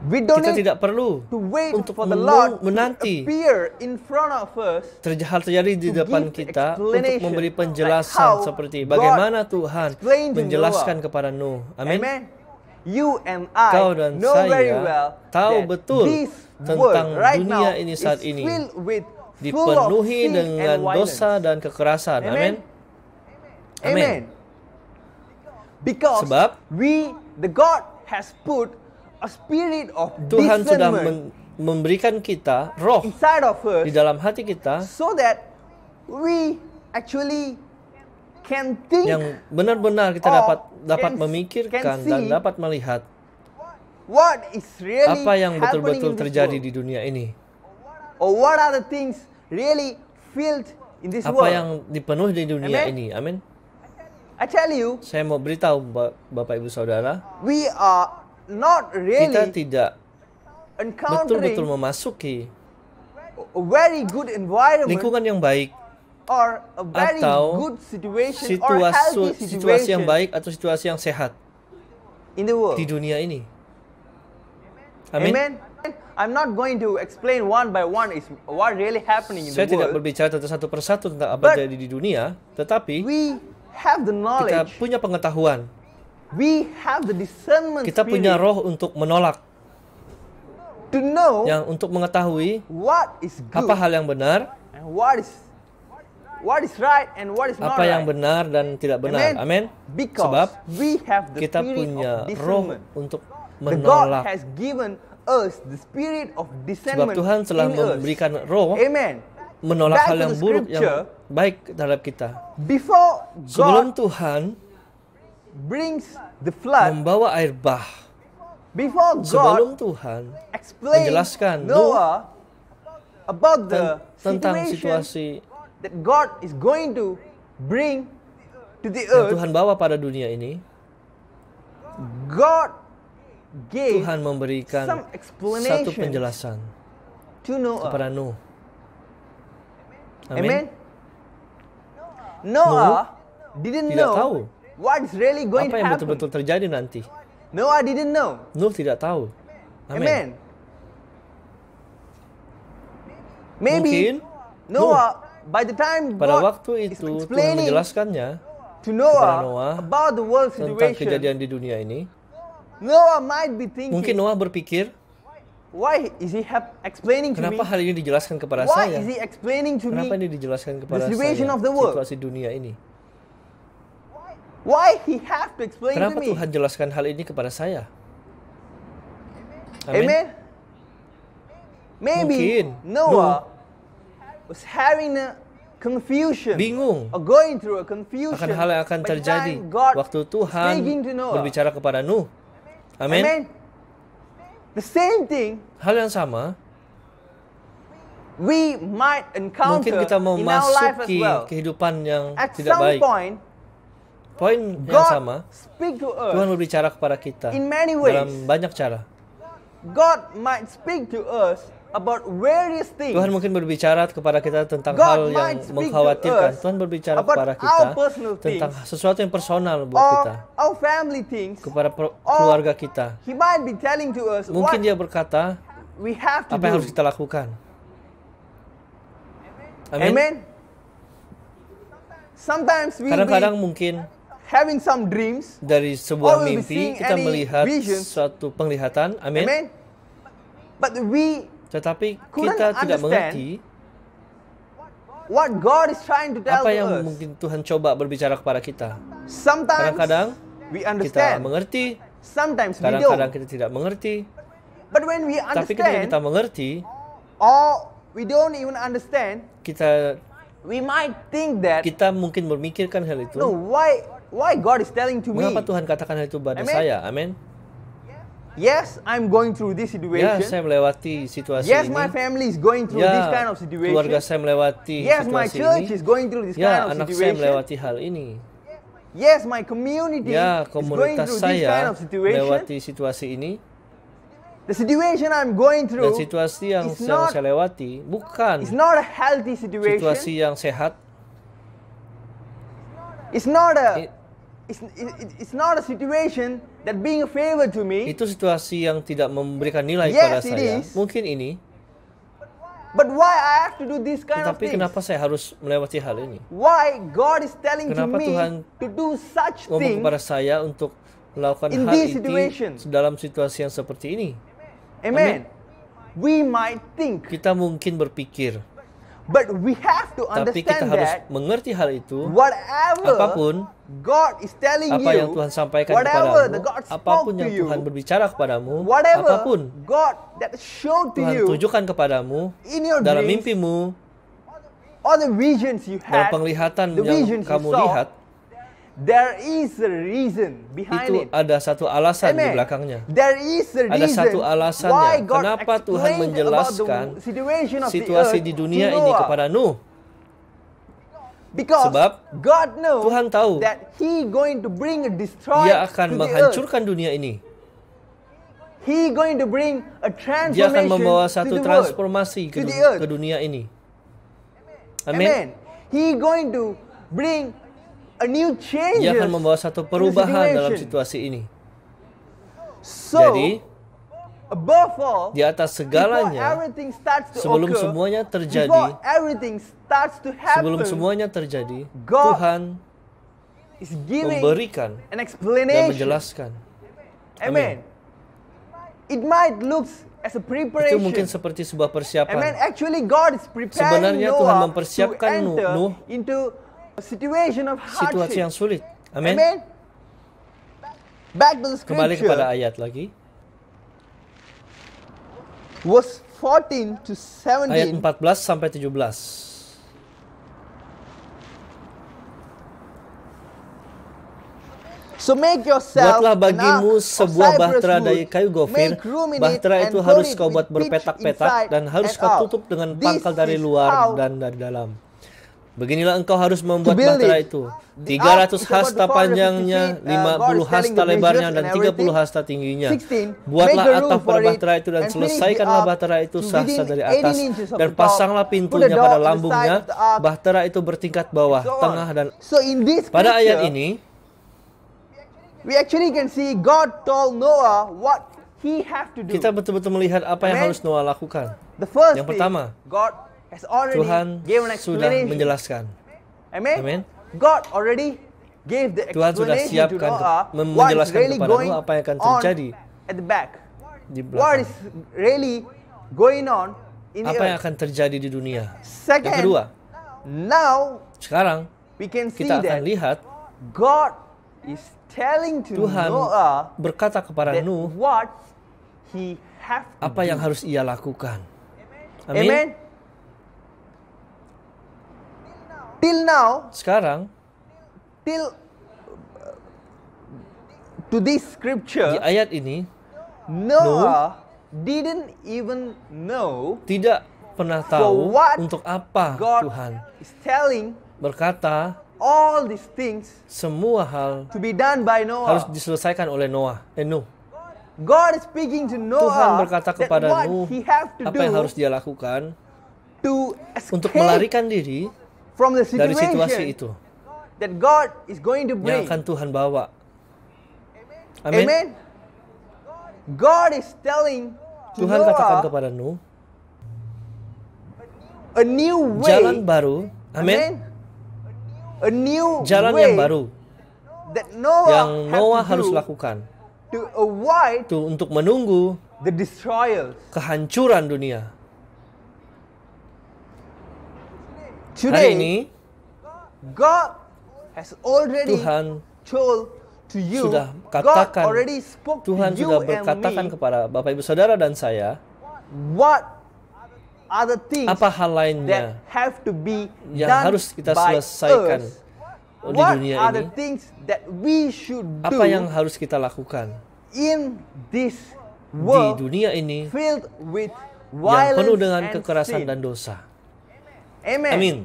We don't Kita need tidak perlu to wait untuk for the Lord to menanti appear in front of us hal terjadi di to depan give kita untuk explanation, memberi like penjelasan how seperti God bagaimana Tuhan explained to menjelaskan Noah. kepada Nuh. Amin. Amen. You and I Kau dan know very saya well tahu that betul this tentang world right dunia now ini saat is ini filled with full of dipenuhi sin dengan and violence. dosa dan kekerasan. Amin. Amen. Because Sebab the God has put a spirit of Tuhan sudah discernment memberikan kita roh inside of us di dalam hati kita so that we actually can think yang benar-benar kita or dapat can memikirkan see dan dapat melihat what is really apa yang happening betul-betul in this terjadi world. di dunia ini. Or what are the things really filled in this Apa world. yang dipenuhi di dunia Amen. ini. Amin. I tell you, Saya mau beritahu Bapak Ibu Saudara, we are not kita really tidak betul-betul encountering memasuki a very good environment lingkungan yang baik or a very atau good situation or healthy situasi yang situation baik atau situasi yang sehat in the world. di dunia ini. Amin. Amen. I'm not going to explain one by one is what really happening in Saya the tidak world. berbicara satu persatu tentang apa But yang terjadi di dunia, tetapi We have the kita knowledge. punya pengetahuan, We have the discernment kita punya spirit roh untuk menolak, to know yang untuk mengetahui what is good apa hal yang benar, and what is right and what is not apa yang right. benar dan tidak benar. Amin. Because Sebab we have the kita spirit punya of roh discernment. untuk The God menolak. has given us the spirit of Sebab discernment Tuhan telah in us. memberikan roh Amen. menolak Back hal to yang the buruk scripture. yang baik terhadap kita. Before Sebelum God Tuhan brings the flood, membawa air bah, before sebelum God Tuhan explained menjelaskan Noah about the tentang situation situasi that God is going to bring to the yang earth, Tuhan bawa pada dunia ini, God gave Tuhan memberikan some satu explanation penjelasan to Noah. kepada Nuh. Amen. Amin. Noah didn't Tidak tahu know what is really going apa to yang happen. betul-betul terjadi nanti. Noah didn't know. Nuh tidak tahu. Amen. Amin. Maybe Mungkin Noah, by the time pada God waktu is itu Tuhan explaining menjelaskannya to Noah Noah about the world tentang situation, kejadian di dunia ini, Noah might be thinking, mungkin Noah berpikir, why is he explaining to me? kenapa hal ini dijelaskan kepada Why saya? is he explaining to Kenapa me? ini dijelaskan kepada the situation saya? of the world? Situasi dunia ini. Why he have to explain Kenapa to me? Tuhan jelaskan hal ini kepada saya? Amin. Amen. Maybe Mungkin Noah was having a confusion, bingung or going through a confusion akan hal yang akan by the terjadi time God waktu Tuhan speaking to Noah. berbicara kepada Nuh. Amin. Amen. The same thing Hal yang sama we might encounter Mungkin kita mau in our life as masuki well. kehidupan yang At tidak some baik. point, Poin yang God sama, speak to Tuhan us. berbicara kepada kita In many ways. dalam banyak cara. God might speak to us about various things. Tuhan mungkin berbicara kepada kita tentang God hal yang might speak to mengkhawatirkan. us Tuhan berbicara about kepada our kita personal tentang things. sesuatu yang personal buat Or kita, our family things. kepada keluarga kita. He might be telling to us Mungkin what dia berkata we have to apa yang do. harus kita lakukan. Amin. Amen. Sometimes we Kadang-kadang be mungkin having some dreams. dari sebuah Or we'll be mimpi seeing kita any melihat visions. suatu penglihatan. Amin. Amen. But we Tetapi couldn't kita tidak understand mengerti what God is trying to tell apa yang to us. mungkin Tuhan coba berbicara kepada kita. Sometimes Kadang-kadang we kita understand. mengerti, Sometimes we kadang-kadang don't. kita tidak mengerti. But when we Tapi ketika understand, kita mengerti, or we don't even understand, we might think that, kita mungkin memikirkan hal itu. no, why God is telling to me, Mengapa Tuhan katakan hal itu pada Amen. saya? Amin. yes, I'm going through this Ya, situation. saya melewati situasi Yes, ini. my family is going through this kind Ya, of situation. keluarga saya melewati Yes, my situasi church ini. is going through this kind Ya, of anak saya situation. melewati hal ini. Yes, my community Ya, is going komunitas through this kind saya of situation. melewati situasi ini. The situation I'm going Dan through situasi yang is sedang not, saya lewati bukan is not a healthy situation. situasi yang sehat. It's not I- a it's not a situation that being a favor to me. Itu situasi yang tidak memberikan nilai Yes, kepada it saya. is. Mungkin ini, But why I have to do this kind of tetapi things? kenapa saya harus melewati hal ini? Why God is telling to Kenapa me Tuhan to do such Ngomong thing? kepada saya untuk melakukan in hal these itu situations. dalam situasi yang seperti ini. Amen. We might think, Kita mungkin berpikir, but we have to tapi kita understand harus that mengerti hal itu. whatever Apapun God is telling apa yang you, Tuhan sampaikan whatever the kepadamu, God spoke apapun to yang you, Tuhan berbicara kepadamu, whatever apapun God that showed to Tuhan you tujukan kepadamu in your dalam dreams, mimpimu, or the visions you dalam had, penglihatan the yang visions you kamu saw, lihat, there is a reason behind itu it. ada satu alasan di Amen. belakangnya. There is a Ada reason satu alasannya. why God Kenapa Tuhan explained menjelaskan about the situation of situasi the di earth dunia to ini Noah. kepada Nuh. Because Sebab God knows Tuhan tahu that He going to bring a destroy Dia akan to the earth. menghancurkan dunia ini. He going to bring a Dia akan transformation membawa to satu the world, transformasi to the earth. ke dunia ini. Amen. Amin. He going to bring a new change. Dia akan membawa satu perubahan dalam situation. situasi ini. So, Jadi, above all, di atas before segalanya, everything starts to sebelum occur, semuanya terjadi, before everything starts to happen, sebelum semuanya terjadi, God Tuhan is giving memberikan an dan explanation. menjelaskan. Amen. It might look as a Itu preparation. mungkin seperti sebuah Amen. persiapan. Actually, God is preparing Sebenarnya Tuhan Noah mempersiapkan to enter Nuh into a situation of Situasi yang hardship. sulit. Amin. Amen. Back to the Kembali kepada scripture, ayat lagi. verse 14 to Ayat 17. 14 sampai 17. So make yourself Buatlah an bagimu ark of sebuah cypress bahtera wood, dari kayu gofir. make room in it, Bahtera and itu coat harus it kau with buat pitch berpetak-petak inside dan harus and kau out. tutup dengan This pangkal dari is luar how dan dari dalam. Beginilah engkau harus membuat build bahtera it. itu. The 300 ark is hasta about 450 panjangnya, feet, God 50 is telling hasta the lebarnya, measures dan and 30 everything. hasta tingginya. 16, Buatlah make a roof atap for pada it, bahtera itu dan and finish the selesaikanlah ark bahtera itu to sah within dari 18 atas inches of dan the top. pasanglah Put a pintunya door pada on the lambungnya. side of the ark. Bahtera itu bertingkat bawah, So on. tengah dan So in this pada ayat scripture, ini we actually can see God told Noah what he have to do. kita betul-betul melihat apa yang Amen. harus Noah lakukan. The first Yang thing, pertama, God has already Tuhan gave an sudah explanation. menjelaskan. Amen. Amen. God already gave the Tuhan sudah explanation to siapkan Noah what is menjelaskan really kepada going Noah apa yang akan on terjadi at the back. di What belakang. is really going on in the Apa yang earth. akan terjadi di dunia. Second, Yang kedua, now sekarang we can see kita that akan lihat God is telling to Tuhan Noah berkata kepada that Nuh what he have to apa yang do. harus ia lakukan. Amen. Amin. Till now, Sekarang till to this di scripture, ayat ini Noah didn't even know tidak pernah for tahu what untuk apa God Tuhan is telling berkata all these things semua hal to be done by harus Noah. diselesaikan oleh Nuh. God is speaking to Tuhan Noah berkata that kepada what Nuh he have to apa yang do harus dia lakukan to untuk escape melarikan diri from the dari situasi situation itu that God is going to yang bring. akan Tuhan bawa. Amin. Amen. God is telling to Tuhan katakan Noah kepada Nuh a new way. jalan baru. Amin. A new Jalan way yang baru that Noah yang have Noah to harus do lakukan to avoid itu untuk menunggu the destroyers. kehancuran dunia. Hari Today, ini God has already Tuhan told to you. sudah God katakan, already spoke Tuhan to you sudah and berkatakan me kepada Bapak Ibu Saudara dan saya what are the things apa hal that lainnya have to be yang done harus kita by selesaikan us. di What dunia are the ini. things that we should do Apa yang harus kita lakukan in this di world dunia ini filled with yang penuh violence dengan and kekerasan sin? dan dosa. Amen. Amin.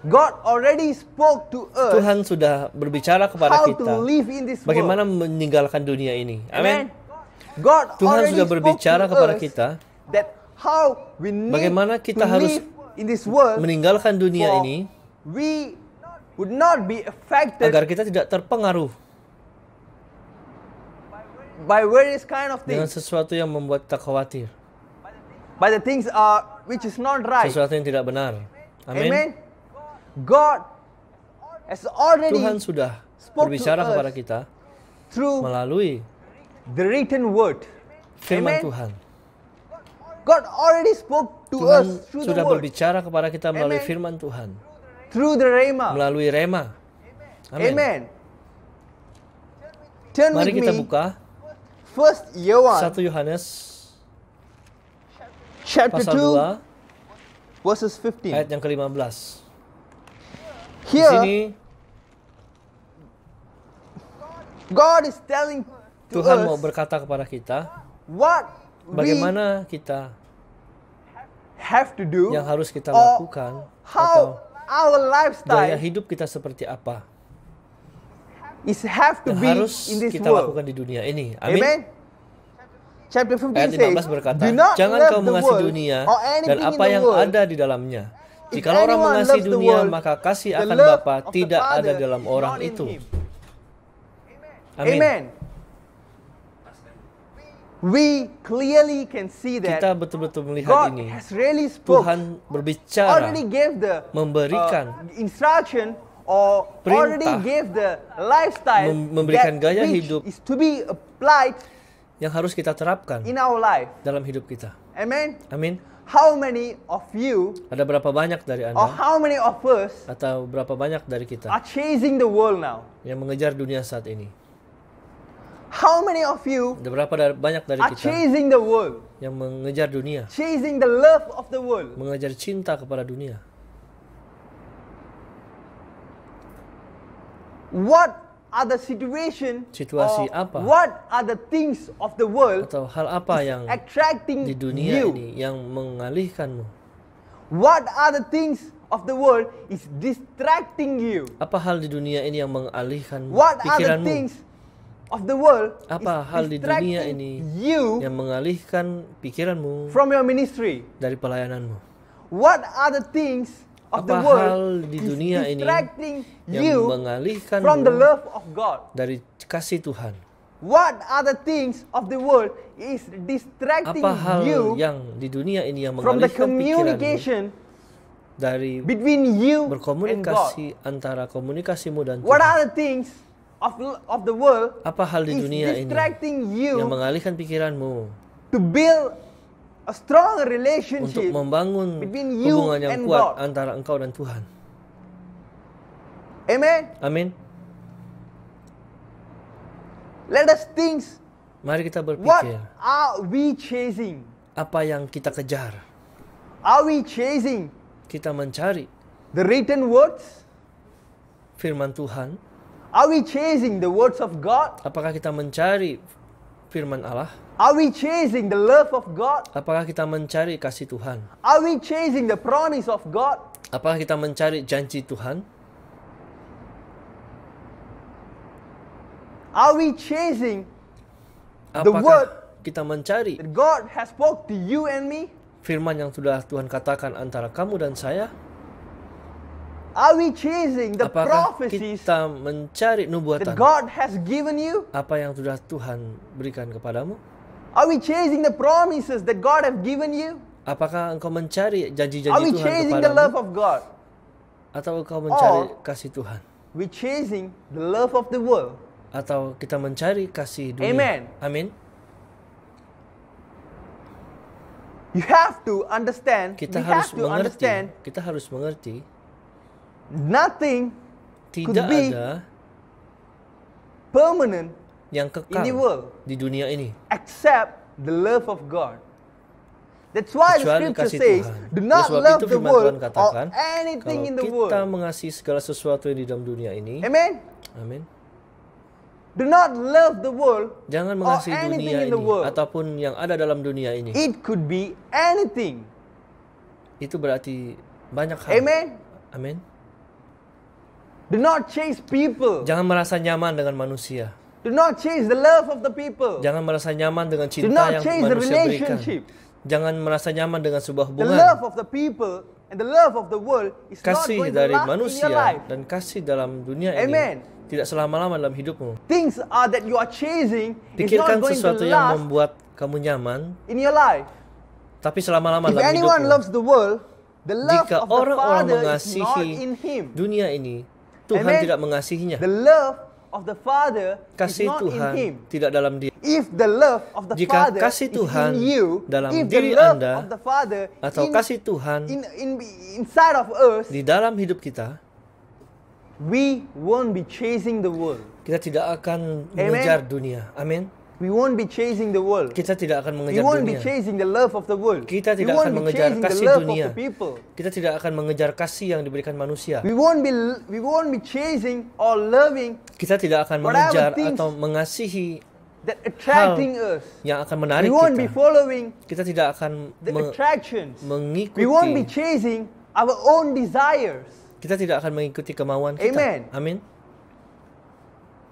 God already spoke to us Tuhan sudah berbicara kepada how kita to live in this bagaimana world. meninggalkan dunia ini. Amen. Amin. God Tuhan already sudah spoke berbicara to kepada us kita that how we need bagaimana kita to harus live in this world meninggalkan dunia for ini we would not be affected agar kita tidak terpengaruh by various kind of dengan things, sesuatu yang membuat kita khawatir, by the things which is not right. sesuatu yang tidak benar. Amen. Amin. God has already Tuhan sudah spoke berbicara to us kepada kita through melalui the written word. firman Amen. Tuhan. God already spoke to Tuhan us through sudah the word, berbicara kepada kita melalui Amen. firman Tuhan, through the Rhema. melalui rema. Amin. Amen. Turn Mari with kita me buka 1 Yohan 1 Yohanes chapter pasal 2 verses 2 ayat 15. yang ke-15. Di Here sini God is telling to Tuhan mau us berkata kepada kita what we bagaimana kita have to do yang harus kita or lakukan how atau our gaya lifestyle hidup kita seperti apa is have to yang be harus in this kita world. lakukan di dunia ini. Amin. Amen. Chapter 15 Ayat says, 15 berkata, "Do not jangan love kau the mengasihi world dunia or dan anything apa in the yang world. ada di dalamnya. If Jika orang anyone mengasihi loves the dunia, world, maka kasih the akan love Bapa of the tidak ada Father dalam is orang not in itu." him. Amin. Amen. We clearly can see that Kita betul-betul melihat God ini. has really spoke, Tuhan berbicara, already gave the memberikan instruction or already perintah, gave the lifestyle memberikan that gaya which hidup is to be applied yang harus kita terapkan in our life. dalam hidup kita. Amen. Amin. How many of you Ada berapa banyak dari or Anda how many of us atau berapa banyak dari kita are chasing the world now? yang mengejar dunia saat ini? How many of you Ada berapa banyak dari are kita chasing the world, yang mengejar dunia, chasing the love of the world? mengejar cinta kepada dunia? What are the situation Situasi or apa? what are the things of the world Atau hal apa yang attracting di dunia you? ini yang mengalihkanmu? What are the things of the world is distracting you? Apa hal di dunia ini yang mengalihkan What are the pikiranmu? things of the world Apa is hal di dunia distracting ini you yang mengalihkan pikiranmu from your ministry? dari pelayananmu? What are the things of the Apa world hal di is dunia ini distracting yang you mengalihkanmu from the love of God? dari kasih Tuhan? What are the things of the world is distracting Apa hal you yang di dunia ini yang from the mengalihkan pikiranmu communication dari between you and God? berkomunikasi antara komunikasimu dan What Tuhan? are the things of the world Apa hal di is dunia ini distracting yang you mengalihkan pikiranmu to build a strong untuk relationship membangun between you hubungan yang and kuat God? antara engkau dan Tuhan? Amen. Amin. Let us think, Mari kita what berpikir, are we chasing? apa yang kita kejar? Are we chasing Kita mencari the written words? firman Tuhan? Are we chasing the words of God? Apakah kita mencari firman Allah? Are we chasing the love of God? Apakah kita mencari kasih Tuhan? Are we chasing the promise of God? Apakah kita mencari janji Tuhan? Are we chasing the word Apakah kita mencari that God has spoke to you and me? firman yang sudah Tuhan katakan antara kamu dan saya? Are we chasing the Apakah prophecies kita mencari that nubuatan? God has given you? Apa yang sudah Tuhan berikan kepadamu? Are we chasing the promises that God has given you? Apakah engkau mencari Are janji-janji we Tuhan chasing the love kepadamu? of God? Atau engkau mencari Or- kasih Tuhan? We chasing the love of the world. Atau kita mencari kasih dunia? Amen. Amin. You have to understand. Kita we harus have to mengerti. understand. Kita harus mengerti. Nothing Tidak be ada permanent yang in the kekal world di dunia ini except the love of God. That's why the kecuali scripture kasih says, Tuhan. do Oleh not sebab love itu the firman world Tuhan or katakan, anything in the kalau kita world. mengasihi segala sesuatu yang di dalam dunia ini, Amen. amin. Do not love the world Jangan or mengasihi anything dunia in the ini world. ataupun yang ada dalam dunia ini. It could be anything. Itu berarti banyak hal. Amen. Amin. Do not chase people. Jangan merasa nyaman dengan manusia. Do not chase the love of the people. Jangan merasa nyaman dengan Do cinta not yang chase the manusia berikan. relationship. Jangan merasa nyaman dengan sebuah The hubungan. love of the people and the love of the world is not Kasih going to dari last in your manusia life. dan kasih dalam dunia Amen. ini tidak selama-lama dalam hidupmu. Things that you are chasing is not Pikirkan going to sesuatu yang last membuat kamu nyaman, in your life. tapi selama-lama If dalam anyone hidupmu. loves the world, the love Jika of the orang-orang Father is not mengasihi in him. dunia ini, Tuhan Amen. tidak mengasihinya. The love of the Father is Kasih not Tuhan in him. tidak dalam dia. If the love of the Jika Father kasih is Tuhan in you, dalam if diri the love Anda of the Father atau kasih Tuhan inside of us, di dalam hidup kita, we won't be chasing the world. kita tidak akan mengejar dunia. Amin. We won't be chasing the world. Kita tidak akan We mengejar won't be dunia. chasing the love of the world. Kita We tidak won't akan be mengejar chasing the kasih love dunia. of the people. Kita tidak akan mengejar kasih yang diberikan manusia. We won't be chasing or loving Kita tidak akan whatever mengejar things atau mengasihi that attracting us. yang akan We menarik won't be kita. following Kita tidak akan the attractions. mengikuti. We won't be chasing our own desires. Kita tidak akan mengikuti kemauan kita. Amen. Amin.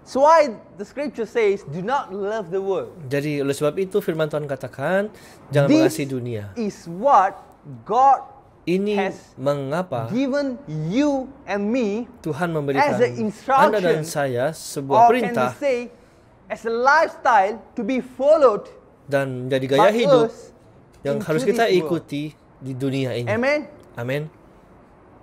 So why the scripture says, do not love the world. Jadi oleh sebab itu firman Tuhan katakan, jangan This mengasihi dunia. is what God Ini has mengapa given you and me, Tuhan memberikan as an instruction, Anda dan saya sebuah or can we perintah say, as a lifestyle to be followed dan menjadi gaya by hidup us yang into harus kita this world. ikuti di dunia ini. Amen. Amin.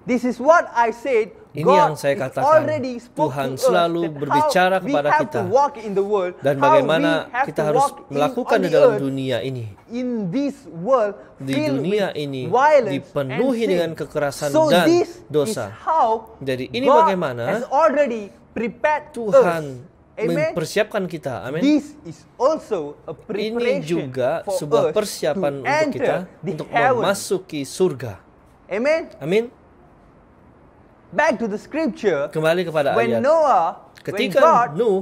This is what I said. Ini God yang saya is katakan. already spoke Tuhan to us selalu that berbicara how kepada we have kita. to walk in the world, Dan how bagaimana we have kita to harus walk melakukan on di the dalam earth, dunia ini. in this world Di filled dunia with ini violence dipenuhi and sin. dengan kekerasan So dan this dosa. is how Jadi ini God bagaimana has already prepared Tuhan us. Amen. mempersiapkan kita. Amin. This is also a Ini preparation juga for sebuah us persiapan to untuk kita enter the untuk heaven. memasuki surga. Amen. Amin. Back to the scripture. Kembali kepada When ayat. Noah, Ketika when God Nuh,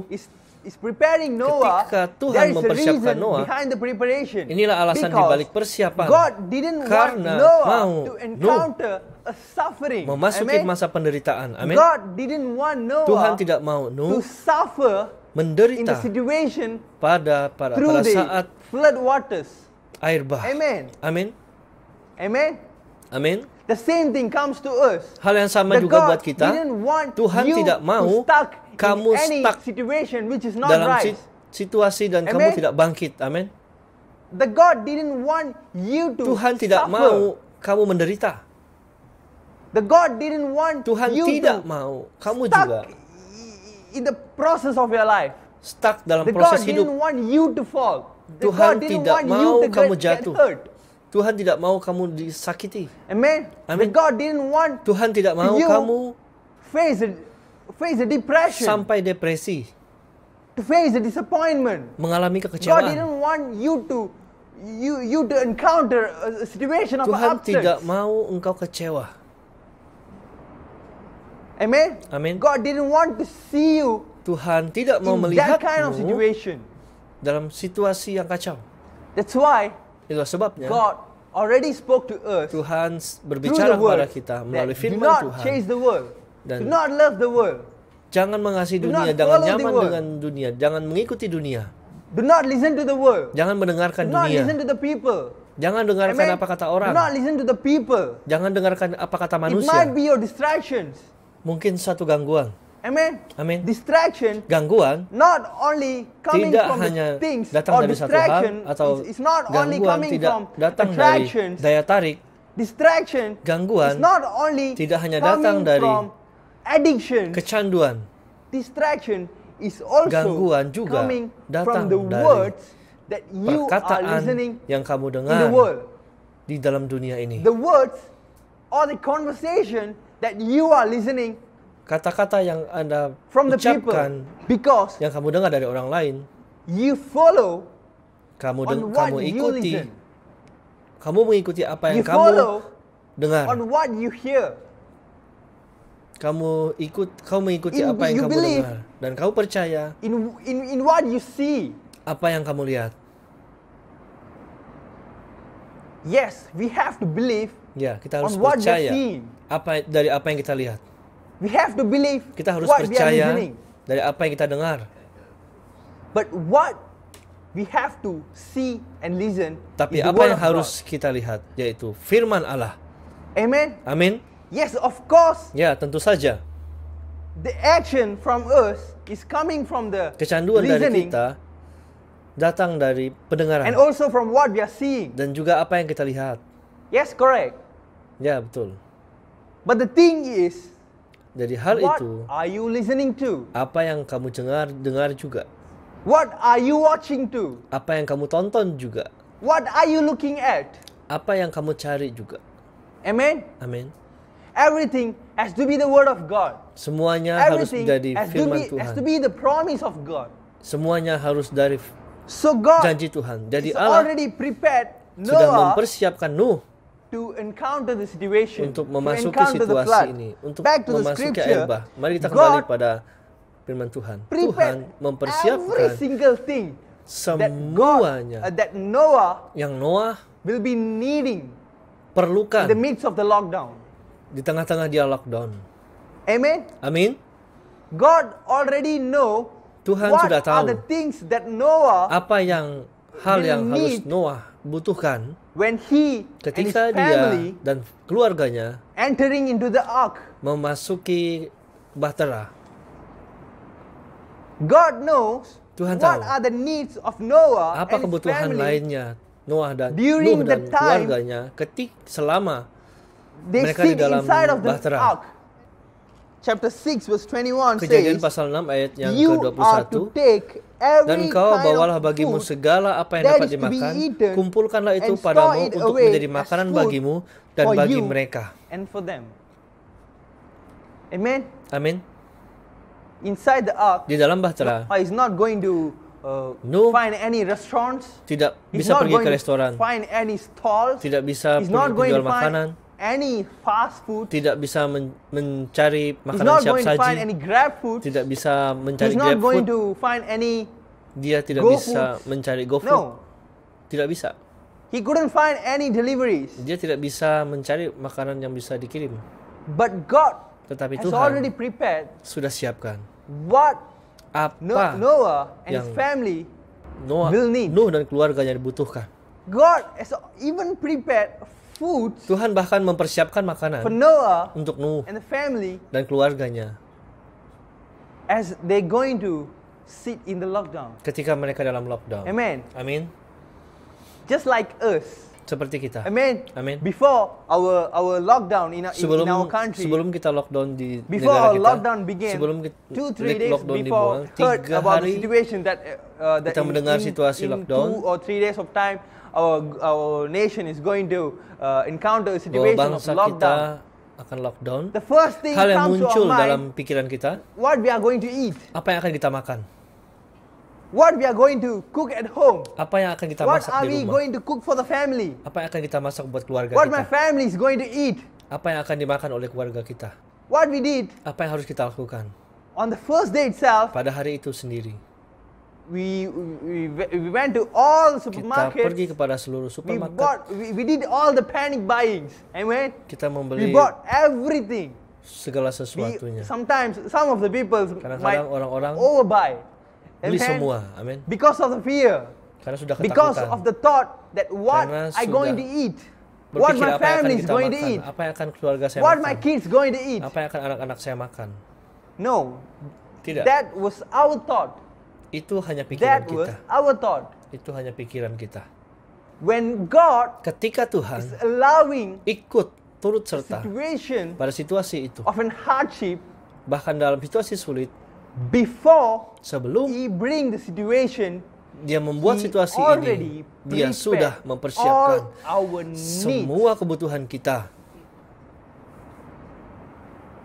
is preparing Noah, ketika Tuhan there is a mempersiapkan reason Noah, behind the preparation. inilah alasan Because dibalik persiapan. God didn't want Karena Noah mau to encounter a suffering. memasuki Amen? masa penderitaan. Amin. God didn't want Noah Tuhan tidak mau to Nuh suffer in the menderita situation pada through the saat flood waters. air bah. Amen. Amin. Amen. Amin. The same thing comes to us. Hal yang sama That juga God buat kita. didn't want Tuhan you tidak mau to stuck kamu in any stuck situation which is not dalam right. situasi dan Amen. kamu tidak bangkit. Amin. The God didn't want you to Tuhan tidak suffer. mau kamu menderita. The God didn't want Tuhan you tidak to mau kamu stuck juga in the process of your life. stuck dalam The proses God hidup. didn't want you to fall. The Tuhan God didn't tidak want mau you to kamu get jatuh. hurt. Tuhan tidak mau kamu disakiti. Amen. Amen. The God didn't want Tuhan tidak mau you kamu face a depression, sampai depresi, to face a disappointment. mengalami God kekecewaan. didn't want you to encounter a situation of Tuhan absence. tidak mau engkau kecewa. Amen. Amin. God didn't want to see you Tuhan tidak mau in that kind of melihatmu situation. dalam situasi yang kacau. That's why Itulah sebabnya God already spoke to us Tuhan through berbicara the kepada word kita that melalui do firman not Tuhan. chase the world, Dan do not love the world, jangan mengasihi Do dunia, not jangan follow the nyaman world. dengan dunia, jangan mengikuti dunia, do not listen to the world, jangan mendengarkan do not listen dunia, to the people. jangan dengarkan Amen. apa kata Do orang, not listen to the people. jangan dengarkan apa kata It might manusia. be your distractions. Mungkin satu gangguan. Amen. Amin. Distraction Gangguan not only coming tidak from hanya the things datang or dari satu hal, distraction, atau it's not only gangguan coming tidak from datang dari attractions. daya tarik. Distraction Gangguan is not only tidak hanya datang coming dari from addiction. Kecanduan. Distraction is also Gangguan juga coming datang from the dari words that you are Perkataan listening yang kamu in dengar the world. di dalam dunia ini. The words or the conversation that you are listening Kata-kata yang Anda from the people, ucapkan, because yang kamu dengar dari orang lain, you follow kamu on what you ikuti. listen. Kamu mengikuti apa yang You kamu follow dengar. on what you hear. Kamu mengikuti In- apa yang you kamu believe dengar, dan kamu percaya In what you see. apa yang kamu lihat. Yes, we have to believe Ya, kita harus on what we are percaya seeing. dari apa yang kita lihat. We have to believe Kita harus what we are percaya listening. dari apa yang kita dengar. But what we have to see and listen Tapi is the apa word yang of harus kita lihat, yaitu firman Allah. God. Amen. Amin. Yes, of course, Ya, tentu saja. the action from us is coming from the Kecanduan dari listening kita datang dari pendengaran. and also from what we are seeing. Dan juga apa yang kita lihat. Yes, correct. Ya, betul. But the thing is, Jadi hal what itu, are you listening to? apa yang kamu dengar juga. What are you watching to? Apa yang kamu tonton juga. What are you looking at? Apa yang kamu cari juga. Amen. Amin. Everything has to be the word of God. Semuanya harus Everything menjadi has to firman be has to Tuhan. be the promise of God. Semuanya harus dari So God janji Tuhan. Jadi is Allah already prepared sudah Noah mempersiapkan Nuh to encounter the situation, untuk to memasuki encounter the situasi flood. ini, untuk Back to the memasuki scripture, air bah. Mari kita kembali God pada firman Tuhan. Tuhan prepared every mempersiapkan single thing that semuanya that Noah yang Noah will be needing in perlukan the midst of the lockdown. di tengah-tengah dia lockdown. Amen. Amin. God already know Tuhan what sudah tahu are the things that Noah, apa yang hal will yang harus need Noah butuhkan when he and his ketika family dia dan keluarganya entering into the ark. memasuki bahtera. God knows Tuhan what tahu are the needs of Noah apa and his kebutuhan family. lainnya Noah dan During Nuh dan the time keluarganya selama They mereka di sit dalam inside of the bahtera. ark. Chapter 6 verse 21 Kejadian says, pasal 6 ayat yang you are to ke-21. take Dan every engkau kind bawalah of bagimu food segala apa yang that dapat is to be dimakan, eaten kumpulkanlah itu and store padamu it untuk away menjadi as makanan food bagimu dan for bagi you mereka. and for them. Amen. Amin. Inside the ark, Di dalam bahtera he's not going to Nuh find any restaurants. tidak He's bisa not pergi going ke to restoran, find any stalls. tidak bisa He's pergi not going to jual makanan, find any fast food. tidak bisa mencari He's makanan not siap going to find saji, any Grab food. tidak bisa mencari He's not Grab going food, to find any. dia tidak Go bisa foods. mencari GoFood, No, tidak bisa. he couldn't find any deliveries. Dia tidak bisa mencari makanan yang bisa dikirim. But God Tetapi has already Tuhan prepared sudah siapkan what apa Noah and his yang family Nuh dan keluarganya dibutuhkan. God has even prepared food Tuhan bahkan mempersiapkan for makanan Noah untuk Nuh and the family dan keluarganya as they're going to sit in the lockdown. ketika mereka dalam lockdown. Amen. Amin. Just like us. Seperti kita. Amen. Amin. Before our lockdown in our country, sebelum kita lockdown di before negara our kita, lockdown began, sebelum 2-3 days lockdown before, dimulai, heard 3 about the hari situation that kita mendengar situasi in lockdown. 2 or 3 days of time, our nation is going to encounter a bahwa situation of bangsa kita lockdown. akan lockdown. The first thing Hal yang comes to muncul our dalam mind, pikiran kita, what we are going to eat, apa yang akan kita makan? what we are going to cook at home, Apa yang akan kita what masak are di we rumah? going to cook for the family, Apa yang akan kita masak buat keluarga what my kita? family is going to eat. Apa yang akan dimakan oleh keluarga kita? What we did Apa yang harus kita lakukan? on the first day itself, Pada hari itu sendiri, we went to all Kita pergi supermarkets. kepada seluruh We supermarket. bought, we did all the panic buyings. Amen. Kita We membeli bought everything. segala We, sesuatunya. sometimes some of the people might Kadang-kadang orang-orang overbuy. beli Amen. semua. Amin. Because of the fear. Karena sudah Because ketakutan. of the thought that what Karena I going sudah to eat, what Berpikir my apa yang akan family is kita going to makan, eat, apa yang akan keluarga saya what my makan, kids going to eat. apa yang akan anak-anak saya makan. No, Tidak. that was our thought. Itu hanya pikiran That was kita. our thought. Itu hanya pikiran kita. When God Ketika is Tuhan allowing ikut turut serta situation pada situasi itu, of an hardship bahkan dalam situasi sulit, before sebelum He bring the situation, Dia membuat He situasi already ini, Dia prepared sudah mempersiapkan all our needs. semua kebutuhan kita.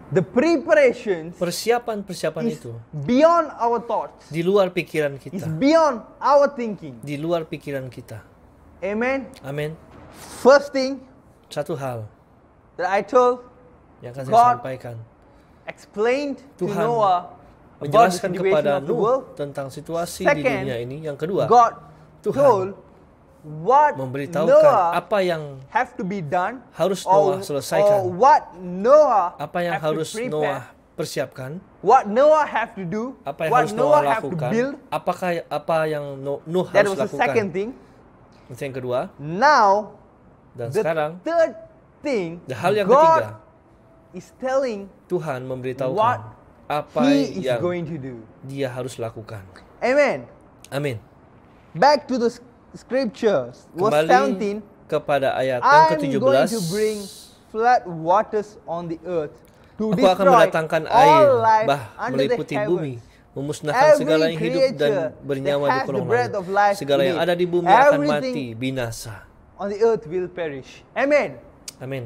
The preparations Persiapan-persiapan is itu beyond our thoughts. di luar pikiran It's kita, beyond our thinking. di luar pikiran kita. Amen. Amin. First thing Satu hal that I told, yang akan saya God sampaikan, explained to Tuhan Noah about the menjelaskan situation kepada of the Nuh world. tentang situasi di Second, dunia ini. Yang kedua, God Tuhan told what memberitahukan Noah apa yang have to be done, harus or, Noah selesaikan. or what Noah apa yang have to harus prepare, Noah persiapkan, what Noah have to do, apa yang what harus Noah have to lakukan, build. apa yang Nuh That harus was the lakukan. second thing. Itu yang kedua. Now, Dan the sekarang third thing, hal yang God ketiga, is telling Tuhan memberitahukan what apa He is yang going to do. Dia harus lakukan. Amen. Amin. Back to the scriptures, verse Kembali 17. kepada ayat yang I'm ke-17. going to bring flood waters on the earth to Aku akan destroy mendatangkan air all life bah under the meliputi bumi, heavens. memusnahkan Every segala yang hidup dan creature bernyawa that di has kolong the breath langit. of life Segala in yang it. ada di bumi akan Everything mati, binasa. On the earth will perish. Amen. Amin.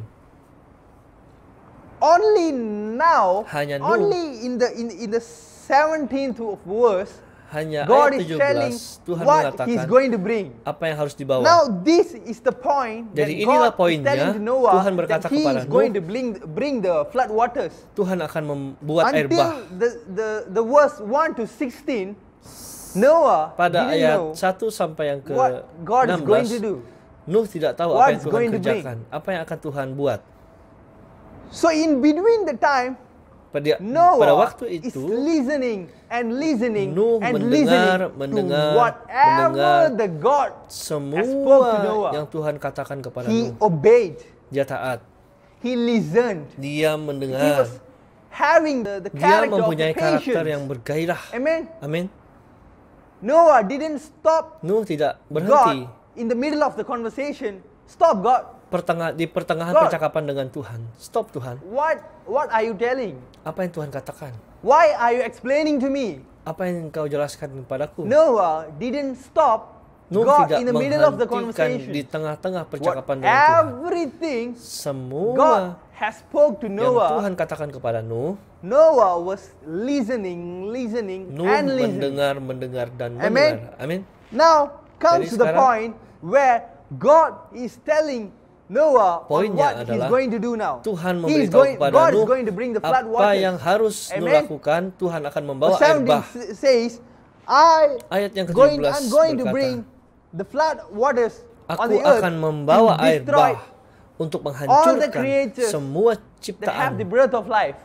Only now, Hanya Nuh. only in the 17th of verse, Hanya God ayat is telling 17 Tuhan what mengatakan He's going to bring. apa yang harus dibawa. Now this is the point that Jadi inilah God is poinnya, telling to Noah Tuhan berkata that He kepada is going Nuh, to bring the flood waters. Tuhan akan membuat air bah. Until the verse 1 to 16, Noah Pada didn't ayat know 1 sampai yang ke what God is going to 16, do. Nuh tidak tahu apa What's yang Tuhan going to kerjakan, apa yang akan Tuhan buat. So in between the time, Pada Noah waktu is itu, listening and listening Nuh and mendengar, listening to whatever mendengar the God semua spoke to Noah. yang Tuhan katakan kepada He Nuh. obeyed. Dia taat, He listened. dia He mendengar, was having the dia character of mempunyai karakter yang patience. bergairah. Amen. Amin. Noah didn't stop Nuh tidak berhenti God in the middle of the conversation. Stop, God. di pertengahan God. percakapan dengan Tuhan. Stop Tuhan. What are you telling? Apa yang Tuhan katakan? Why are you explaining to me? Apa yang Engkau jelaskan kepadaku? Noah didn't stop Nuh God tidak in the middle of the menghentikan di conversation. tengah-tengah percakapan dengan Tuhan. Everything Semua God has spoke to yang Noah, Tuhan katakan kepada Nuh, Noah was listening Nuh and listening. mendengar dan Amen. mendengar. Amin. Now comes Jadi to the sekarang, point where God is telling Noah on poinnya what He's adalah going to do now. Tuhan He's memberitahu going, kepada God is Nuh going to bring the flood apa waters. yang harus Nuh Amen. lakukan. Tuhan akan membawa Verse air 17 bah. says, Ayat yang I'm ke-17 going to berkata, bring the flood waters on Aku the earth akan membawa to air destroy bah untuk all the menghancurkan creatures semua that have ciptaan the breath of life.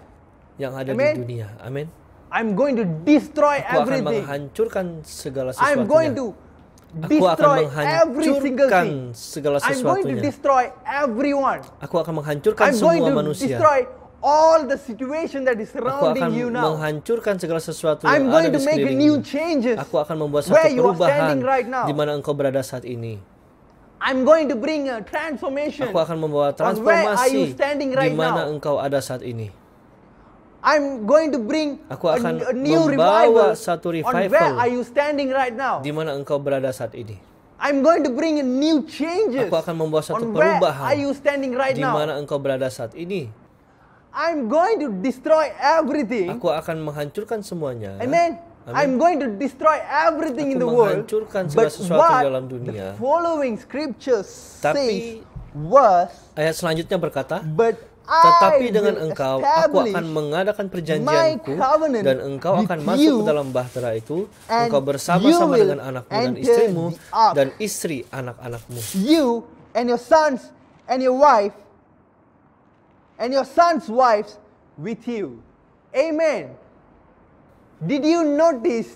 yang ada Amen. di dunia. Amin. I'm going to destroy Aku akan everything. menghancurkan segala I'm going sesuatunya. to Aku akan destroy every single menghancurkan thing. segala I'm going to sesuatunya. destroy everyone. Aku akan menghancurkan I'm going semua to manusia. destroy all the situation that is Aku surrounding akan you now. menghancurkan segala sesuatu I'm yang going ada to di make a sekelilingmu. new changes Aku akan membuat where satu you are perubahan standing right now. di mana engkau berada saat ini. I'm going to bring a transformation Aku akan membawa on where are you transformasi standing di right mana now. engkau ada saat ini. I'm going to bring Aku akan a new membawa revival satu on revival where are you standing right now. di mana engkau berada saat ini. I'm going to bring a new changes Aku akan membawa satu on where perubahan are you standing right di now. mana engkau berada saat ini. I'm going to destroy everything. Aku akan menghancurkan semuanya. Amen. I'm going to destroy everything in the world. Menghancurkan segala But sesuatu what dalam dunia. the following scriptures Tapi says was, ayat selanjutnya berkata, but Tetapi I dengan will engkau, aku establish akan mengadakan my perjanjianku, covenant dan engkau akan with masuk you, ke dalam bahtera itu, and engkau bersama-sama you will dengan anakmu dan enter istrimu, the ark. dan istri anak-anakmu. You and your sons and your wife and your sons' wives with you. Amen. Did you notice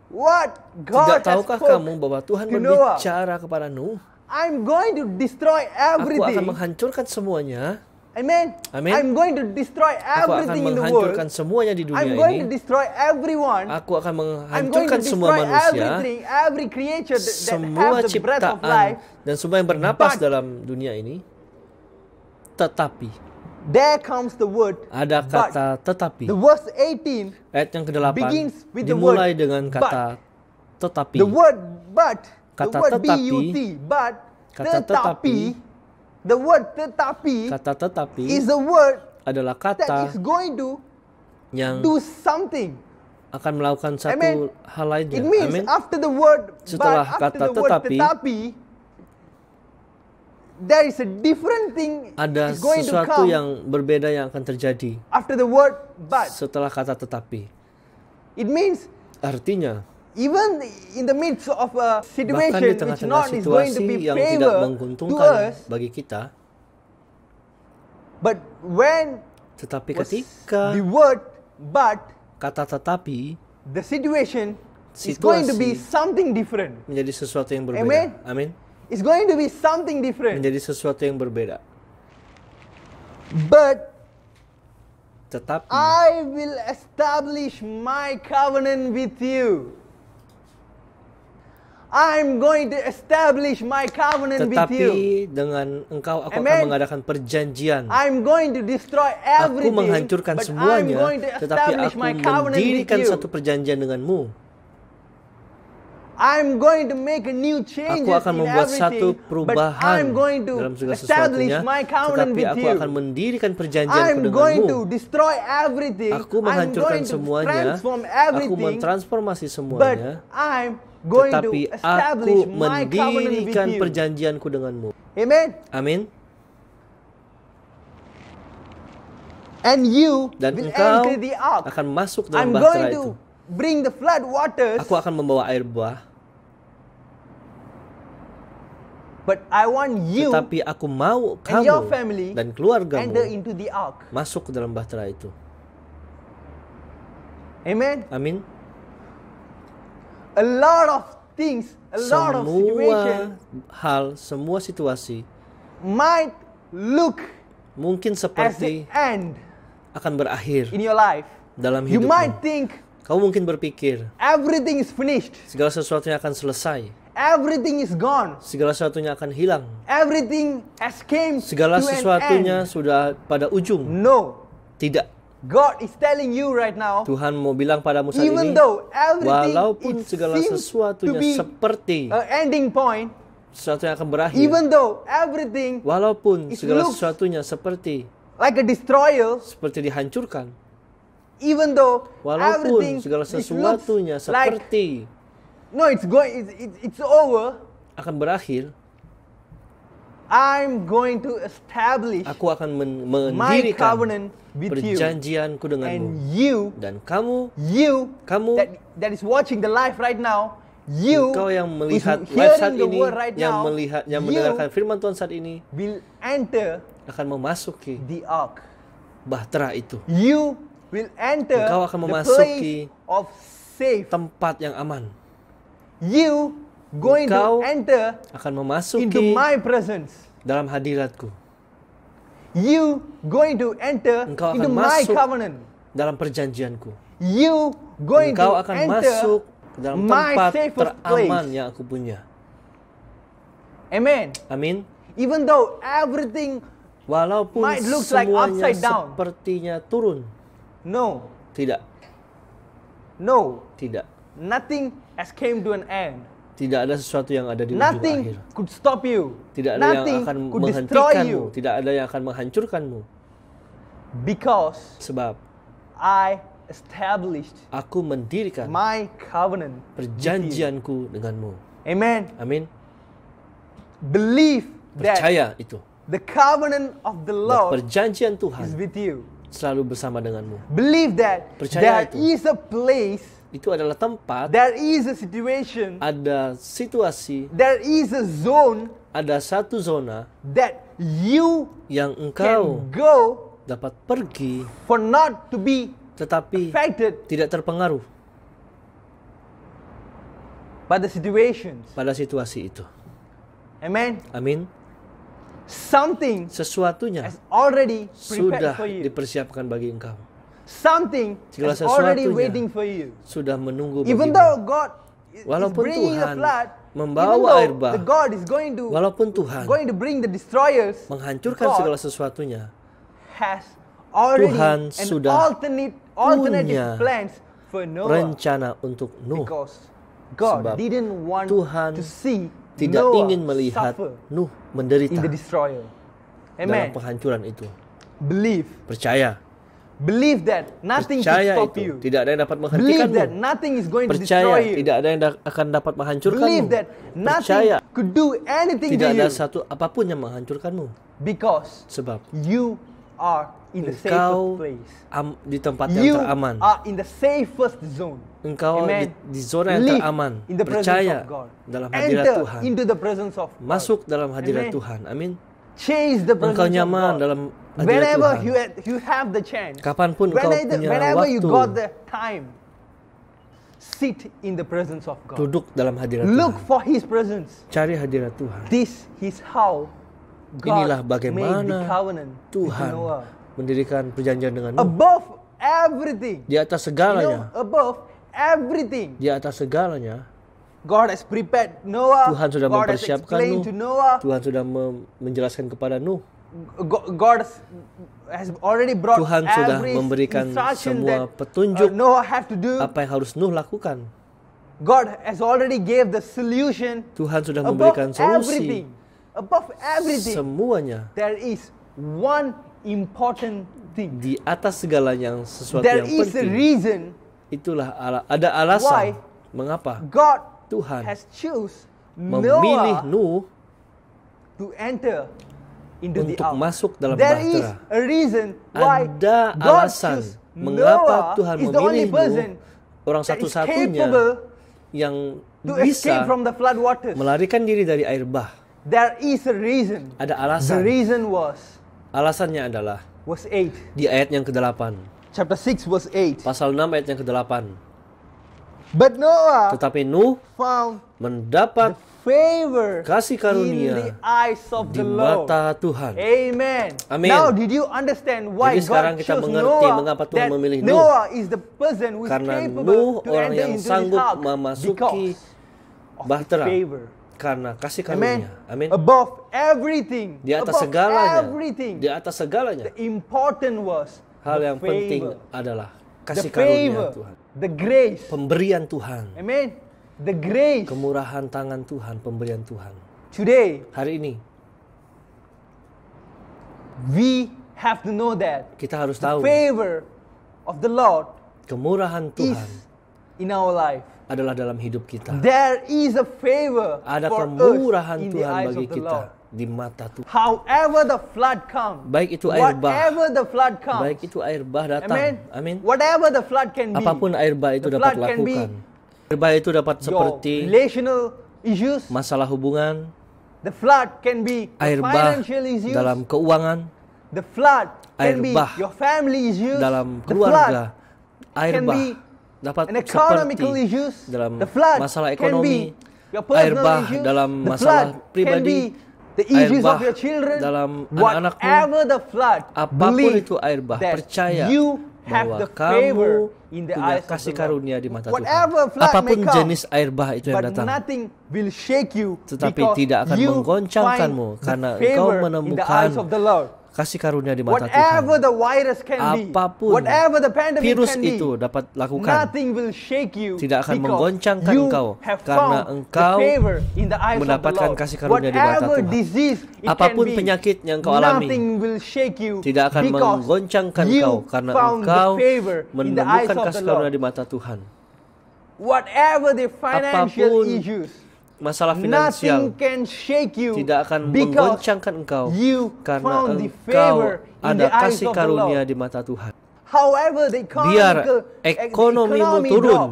what God Tidak tahukah has kamu bahwa Tuhan to Noah? berbicara kepada Nuh? I'm going to destroy Aku akan everything. menghancurkan semuanya. Amen. Amen. I'm going to destroy Aku akan everything in the menghancurkan world. semuanya di dunia I'm going to ini. destroy everyone. Aku akan I'm going to menghancurkan semua destroy manusia, everything, every creature that semua has the breath of life. ciptaan, dan semua yang bernapas But- dalam dunia ini. Tetapi, There comes the word. ada but. kata tetapi. The verse 18, Ayat yang ke-8 begins with the dimulai word dengan kata tetapi. the word but, Kata the word tetapi, but, but, kata tetapi, the word tetapi Kata tetapi is a word adalah that kata is going to yang do something. akan melakukan satu Amen. hal lainnya. It means Amin. after the word Setelah but, after kata the word tetapi, tetapi, there is a different thing Ada is going to sesuatu come yang berbeda yang akan terjadi after the word but. setelah kata tetapi. It means Artinya, even in the midst of a bahkan situation di which tengah-tengah not is going to situasi be yang tidak favor to menguntungkan us, bagi kita, but when tetapi was ketika the word but, kata tetapi the situation is going to be situasi something different. menjadi sesuatu yang berbeda. Amen. Amin. It's going to be something different. Menjadi sesuatu yang berbeda. But Tetapi I will establish my covenant with you. I'm going to establish my covenant with tetapi you. dengan engkau aku Amen. akan mengadakan perjanjian. I'm going to destroy Aku everything. menghancurkan but I'm semuanya, going to tetapi establish aku my covenant with mendirikan you. satu perjanjian denganmu. I'm going to make a new changes Aku akan in membuat everything, satu but perubahan I'm going to dalam segala establish sesuatunya, my covenant tetapi with aku you. akan mendirikan perjanjianku I'm going to denganmu. destroy everything. Aku I'm menghancurkan going to semuanya, transform aku everything, mentransformasi but semuanya, I'm going tetapi to establish aku my covenant with mendirikan you. perjanjianku denganmu. Amen. Amin. And you Dan will engkau enter the ark. akan masuk dalam I'm bahtera going itu. to bring the flood waters, Aku akan membawa air bah, but I want you tetapi aku mau and your kamu family dan keluargamu enter into the ark. masuk ke dalam bahtera itu. Amen. Amin. A lot of things, a lot of situations Semua hal, semua situasi might look mungkin as the seperti end akan berakhir in your life. dalam You hidupmu. might think Kau mungkin berpikir everything is finished, segala sesuatunya akan selesai, everything is gone, segala sesuatunya akan hilang, everything has came segala to an sesuatunya end. sudah pada ujung. No, Tidak. God is telling you right now, Tuhan mau bilang padamu saat even ini, though everything walaupun it segala seems to sesuatunya be seperti an ending point, sesuatu yang akan berakhir, even though everything walaupun it segala looks sesuatunya seperti like a destroyer, dihancurkan, even though walaupun everything segala it looks sesuatunya like seperti no, it's going, it's over. akan berakhir, I'm going to establish aku akan my mendirikan covenant with you, perjanjianku denganmu. and you Dan kamu that is watching the live right now, you engkau yang who's melihat live hearing saat the ini, word right yang now, melihat, yang you mendengarkan firman Tuhan saat ini, will enter akan memasuki the ark. bahtera itu, You will enter Engkau akan the memasuki place of safe. tempat yang aman. You going Engkau to enter akan into memasuki my presence. dalam hadiratku, You going to enter Engkau akan into my masuk covenant. dalam perjanjianku. You going Engkau to akan enter masuk ke dalam my tempat safest teraman place. yang aku punya. Amen. Amin. Even though everything, Walaupun might look like semuanya upside down. sepertinya turun. no, Tidak, no, tidak. nothing has came to an end. Tidak ada sesuatu yang ada di ujung Nothing akhir. could stop you. Tidak ada Nothing yang akan could destroy menghentikanmu. you. Tidak ada yang akan menghancurkanmu. Because Sebab I established aku mendirikan my covenant with you. perjanjianku denganmu. Amen. Amin. Believe that Percaya itu. The covenant of the Dan Lord perjanjian is Tuhan with you. selalu bersama denganmu. Believe that Percaya there itu. is a place, Itu adalah tempat, there is a situation, ada situasi, there is a zone ada satu zona that you yang engkau can go dapat pergi for not to be tetapi affected tidak terpengaruh by the situations. pada situasi itu. Amen. Amin. Something Sesuatunya has already prepared sudah for you. dipersiapkan bagi engkau. Something Segala is already sesuatunya waiting for you. Sudah menunggu Even bagimu. though God is Walaupun bringing Tuhan a flood, membawa even though air bah, the God is going walaupun to bring the destroyers, menghancurkan God segala sesuatunya, has already Tuhan an sudah alternative punya plans for Noah, rencana untuk Nuh. because God Sebab didn't want Tuhan to see tidak Noah ingin melihat suffer Nuh in menderita the destroyer. dalam Amen. penghancuran itu. Believe that nothing can Percaya stop itu. you. Tidak ada yang dapat Believe that menghentikanmu. nothing is going to Percaya destroy you. tidak ada yang akan dapat menghancurkanmu. Believe that nothing Percaya could do anything tidak to ada you, satu apapun yang menghancurkanmu. because Sebab you are in the safest engkau place. di tempat yang You teraman. are in the safest zone. Engkau Amen. di zona yang Live teraman. in the presence Percaya of God. dalam hadirat Enter Tuhan. into the presence of God. Masuk dalam hadirat Amen. Tuhan. Amin. Chase the presence Engkau of nyaman God. dalam hadirat Whenever Tuhan. you have the chance, Kapanpun engkau punya whenever you waktu, got the time, sit in the presence of God. duduk dalam hadirat Look Tuhan. for His presence. Cari hadirat Tuhan. This is how Inilah God bagaimana made the covenant Tuhan with Noah. mendirikan perjanjian dengan Nuh. Above everything, Di atas segalanya, above everything, di atas segalanya, God has prepared Noah. Tuhan sudah God has mempersiapkan explained Nuh. to Noah. Tuhan sudah menjelaskan kepada Nuh. God has already brought Tuhan sudah every memberikan instruction semua that petunjuk Noah have to do. apa yang harus Nuh lakukan. God has already gave the solution. Tuhan sudah Above memberikan everything, solusi. above everything, Semuanya there is one important thing. di atas segalanya, sesuatu There yang is a penting. reason Itulah ada alasan why mengapa God Tuhan has choose memilih Noah Nuh to enter into the untuk ark. masuk dalam There is bahtera. a reason why Ada God alasan choose mengapa Noah Tuhan is the only memilih person Nuh, orang that is satu-satunya capable yang to escape bisa from the flood waters. melarikan diri dari air bah. There is a reason. Ada The alasan. reason Alasannya adalah was 8. di ayat yang ke-8. Chapter 6 verse 8. Pasal 6 ayat yang ke-8. But Noah Tetapi Nuh found mendapat favor kasih in karunia the eyes of di the Lord. mata Tuhan. Amen. Amin. Now, did you understand why Jadi sekarang God kita chose mengerti Noah? mengapa Tuhan That memilih Nuh. Noah is the person who is Karena capable Nuh to orang enter yang into this sanggup ark memasuki because of bahtera. favor. Karena kasih Amen. karunia. Amin. Above everything. Di atas above segalanya. everything. Di atas segalanya. The important was Hal the yang penting favor. adalah The kasih karunia favor. Tuhan. The grace. Pemberian Tuhan. Amen. The grace. Kemurahan tangan Tuhan, pemberian Tuhan. Today, Hari ini we have to know that kita harus the tahu favor of the Lord kemurahan is Tuhan in our life. adalah dalam hidup kita. There is a favor Ada for kemurahan us in the Tuhan eyes bagi of the kita Lord. di mata Tuhan. However the flood comes, Baik itu air bah, whatever the flood comes, baik itu air bah datang. amen. Amin. Whatever the flood can be, Apapun air bah itu the dapat flood can be lakukan. Air bah itu dapat your seperti relational issues. masalah hubungan, The flood can be air your bah financial issues. dalam keuangan, The flood air can be bah your family issues. dalam The flood keluarga, air can bah be dapat an economical seperti issues. dalam The flood masalah can ekonomi, be your air personal bah issues. dalam The masalah flood pribadi, can be the air issues bah of your children. dalam anak-anakmu. Whatever the flood, Apapun believe itu air bah, that percaya you have bahwa the favor kamu in the punya eyes of kasih the Lord. karunia di mata Tuhan. Whatever flood Apapun may come, jenis air bah itu yang but datang, nothing will shake you tetapi because tidak akan you menggoncangkanmu find the karena engkau favor in the menemukan eyes of the Lord. kasih karunia di mata Whatever Tuhan. the virus can be, Apapun whatever the pandemic virus can be, itu dapat lakukan, nothing will shake you tidak akan because menggoncangkan you engkau have karena found engkau the favor in the eyes mendapatkan of the Lord. kasih karunia di mata Whatever Tuhan. disease it Apapun can be, penyakit yang kau alami, nothing will shake you tidak akan because menggoncangkan you engkau karena found engkau the favor in the eyes menemukan of kasih the karunia Lord. di mata Tuhan. Whatever the financial Apapun issues, masalah finansial Nothing can shake you tidak akan because menggoncangkan engkau, you karena found the engkau favor in ada the eyes kasih of the karunia Lord. di mata Tuhan. However, the Biar ekonomimu economy turun, drop,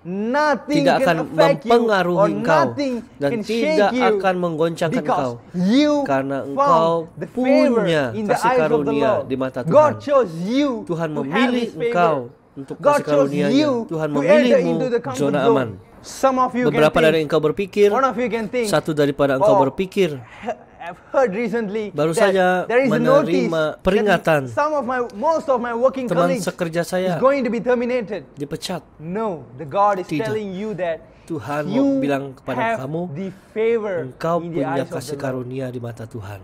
nothing tidak can akan affect you or mempengaruhi engkau nothing dan can tidak shake you akan menggoncangkan because engkau, you karena found engkau the favor punya in the kasih eyes of the karunia Lord. di mata Tuhan. God chose you Tuhan to have memilih His favor. engkau untuk God kasih chose karunia-Nya. you Tuhan to enter memilihmu into the comfort zona zone. aman. Some of you Beberapa can dari think, engkau berpikir, one of you can think, satu daripada engkau "Oh, berpikir, I've heard recently baru that saja there is a notice menerima that peringatan. most of my working Teman colleagues sekerja is saya going to be terminated." dipecat. No, the God is Tidak. telling you that Tuhan mau you bilang kepada have kamu, the favor engkau in the punya eyes of kasih the Lord. karunia di mata Tuhan.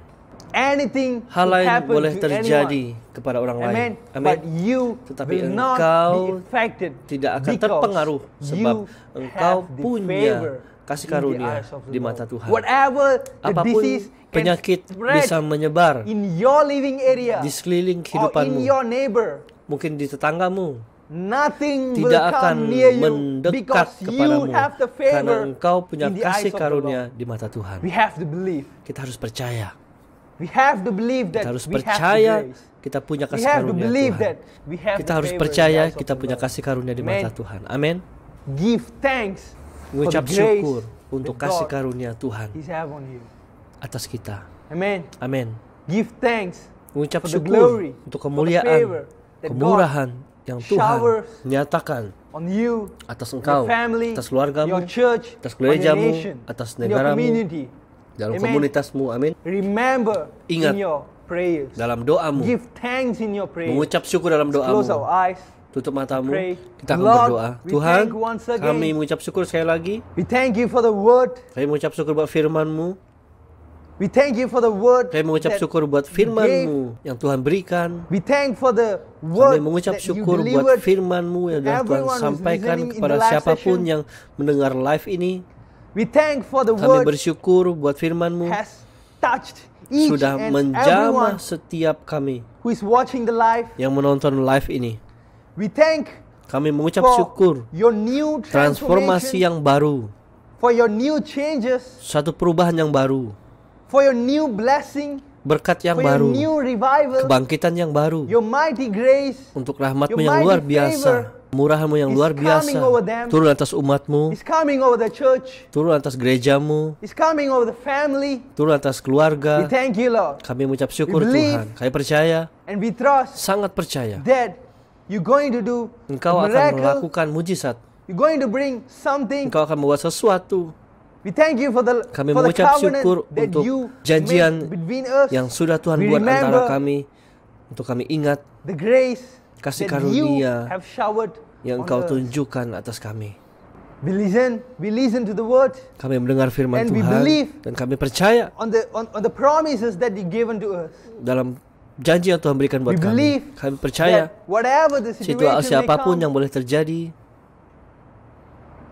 Anything Hal could lain happen boleh to terjadi anyone. kepada orang lain. Amen. Amin. But you Tetapi will not engkau be affected tidak akan because terpengaruh sebab you engkau have the punya favor kasih in the karunia eyes of the di mata Lord. Tuhan. Whatever the Apapun disease can penyakit spread bisa menyebar in your living area di sekeliling or in kehidupanmu, your neighbor, mungkin di tetanggamu, nothing will tidak akan come near you mendekat because you kepadamu have the karena favor engkau punya in the kasih eyes of the karunia Lord. di mata Tuhan. We have to believe. Kita harus percaya. We have to believe that Kita harus we have the percaya grace. kita punya We kasih have to karunia believe Tuhan. that we have Kita the harus favor in the percaya eyes of kita the punya Lord. kasih karunia di Amen. mata Tuhan. Amin. Give thanks for the Mengucap grace syukur untuk that kasih God karunia Tuhan is have on you. atas kita. Amen. Amin. Give thanks Mengucap for the syukur glory, untuk for the kemuliaan, favor that kemurahan yang Tuhan showers nyatakan on you, atas your engkau, family, atas keluargamu, your church, atas on your gerejamu, nation, atas in your negaramu, community. dalam Amen. komunitasmu. Amin. Remember Ingat in your prayers. dalam doamu, Give thanks in your prayers. mengucap syukur dalam Close doamu. our eyes. Tutup matamu, Pray. kita akan Lord, berdoa. we Tuhan, thank you once again. kami mengucap syukur sekali lagi. We thank you for the word. Kami mengucap syukur buat firman-Mu. We thank you for the word. Kami mengucap that syukur buat you firman-Mu yang Tuhan berikan. We thank for the Kami word mengucap that you syukur buat delivered. firman-Mu yang telah Tuhan everyone who's sampaikan listening in kepada the live siapapun session. yang mendengar live ini. We thank for the Kami word bersyukur buat firman-Mu has touched each sudah and menjamah everyone setiap kami who is watching the live. yang menonton live ini. We thank Kami mengucap for syukur your new transformasi transformation, yang baru, for your new changes, satu perubahan yang baru, for your new blessing, berkat yang for your baru, new revival, kebangkitan yang baru, your mighty grace untuk rahmat-Mu your yang luar mighty biasa, murahan-Mu yang is luar biasa, coming over them. turun atas umat-Mu, is coming over the church, turun atas gereja-Mu, is coming over the family. turun atas We keluarga. thank you, Lord. Kami mengucap syukur We believe Tuhan. Kami percaya, And we trust sangat percaya, that you're going to do Engkau a akan miracle. melakukan mujizat. You're going to bring something. Engkau akan membuat sesuatu. We thank you for the Kami for the mengucap covenant syukur that untuk you janjian made between us. yang sudah Tuhan We buat antara remember kami, untuk kami ingat the grace kasih that you karunia have showered yang on Engkau us. tunjukkan atas kami. We listen to the word Kami mendengar firman And we Tuhan believe dan kami percaya on the promises that you given to us. dalam janji yang Tuhan berikan buat We kami. believe Kami percaya that whatever the situation situasi may apapun come, yang boleh terjadi,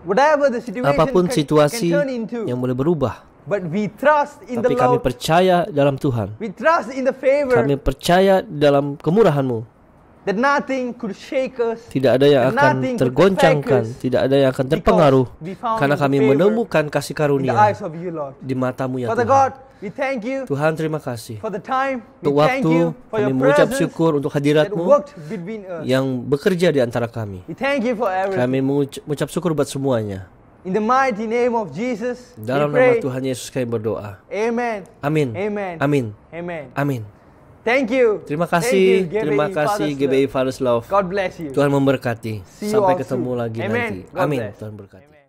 whatever the situation apapun can situasi turn into, yang boleh berubah, but we trust in the tapi kami Lord. percaya dalam Tuhan. We trust in the favor Kami percaya dalam kemurahan-Mu. that nothing could shake us. Tidak ada yang And akan nothing could tergoncangkan, affect us tidak ada yang akan terpengaruh, we found karena the kami favor menemukan kasih In the karunia eyes of you, Lord. di mata-Mu ya Father Tuhan. God, we thank you Tuhan, terima kasih for the time. We untuk thank waktu. you for Kami your mengucap presence syukur untuk that hadirat-Mu worked between us. yang bekerja di antara kami. We thank you for everything. Kami mengucap syukur buat semuanya. In the mighty name of Jesus, Dalam we nama pray. Tuhan Yesus kami berdoa. Amen. Amin. Amen. Amin. Amen. Amin. Thank you. Terima Thank you, kasih. Terima GBI kasih Father's GBI Love. Father's Love. God bless you. Tuhan memberkati. See you Sampai all ketemu soon. lagi Amen. nanti. God Amin. bless. Tuhan berkati. Amen.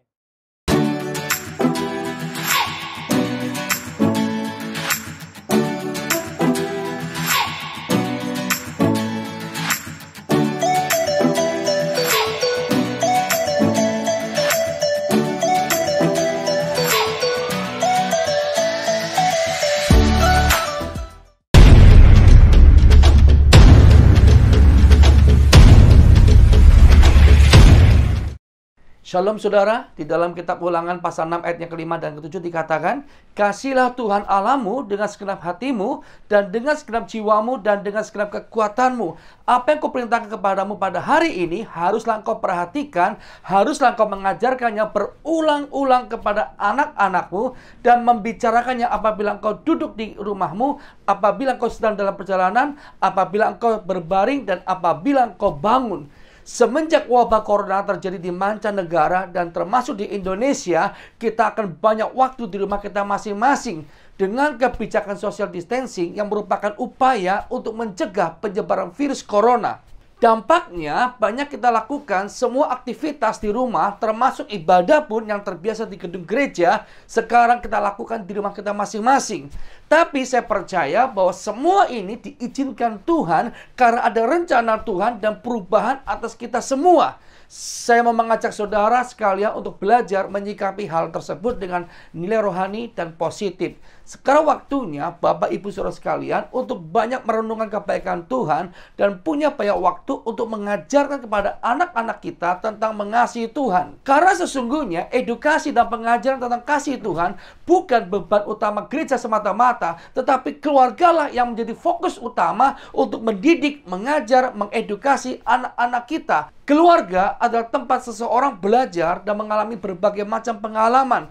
Shalom saudara, di dalam kitab Ulangan pasal 6 ayat yang ke-5 dan ke-7 dikatakan, "Kasihilah Tuhan Allahmu dengan segenap hatimu, dan dengan segenap jiwamu, dan dengan segenap kekuatanmu." Apa yang kuperintahkan kepadamu pada hari ini, haruslah engkau perhatikan, haruslah engkau mengajarkannya berulang-ulang kepada anak-anakmu, dan membicarakannya apabila engkau duduk di rumahmu, apabila engkau sedang dalam perjalanan, apabila engkau berbaring, dan apabila engkau bangun. Semenjak wabah corona terjadi di mancanegara dan termasuk di Indonesia, kita akan banyak waktu di rumah kita masing-masing dengan kebijakan social distancing yang merupakan upaya untuk mencegah penyebaran virus corona. Dampaknya banyak kita lakukan semua aktivitas di rumah, termasuk ibadah pun yang terbiasa di gedung gereja, sekarang kita lakukan di rumah kita masing-masing. Tapi saya percaya bahwa semua ini diizinkan Tuhan karena ada rencana Tuhan dan perubahan atas kita semua. Saya mau mengajak saudara sekalian untuk belajar menyikapi hal tersebut dengan nilai rohani dan positif. Sekarang waktunya Bapak Ibu Saudara sekalian untuk banyak merenungkan kebaikan Tuhan dan punya banyak waktu untuk mengajarkan kepada anak-anak kita tentang mengasihi Tuhan. Karena sesungguhnya edukasi dan pengajaran tentang kasih Tuhan bukan beban utama gereja semata-mata, tetapi keluargalah yang menjadi fokus utama untuk mendidik, mengajar, mengedukasi anak-anak kita. Keluarga adalah tempat seseorang belajar dan mengalami berbagai macam pengalaman.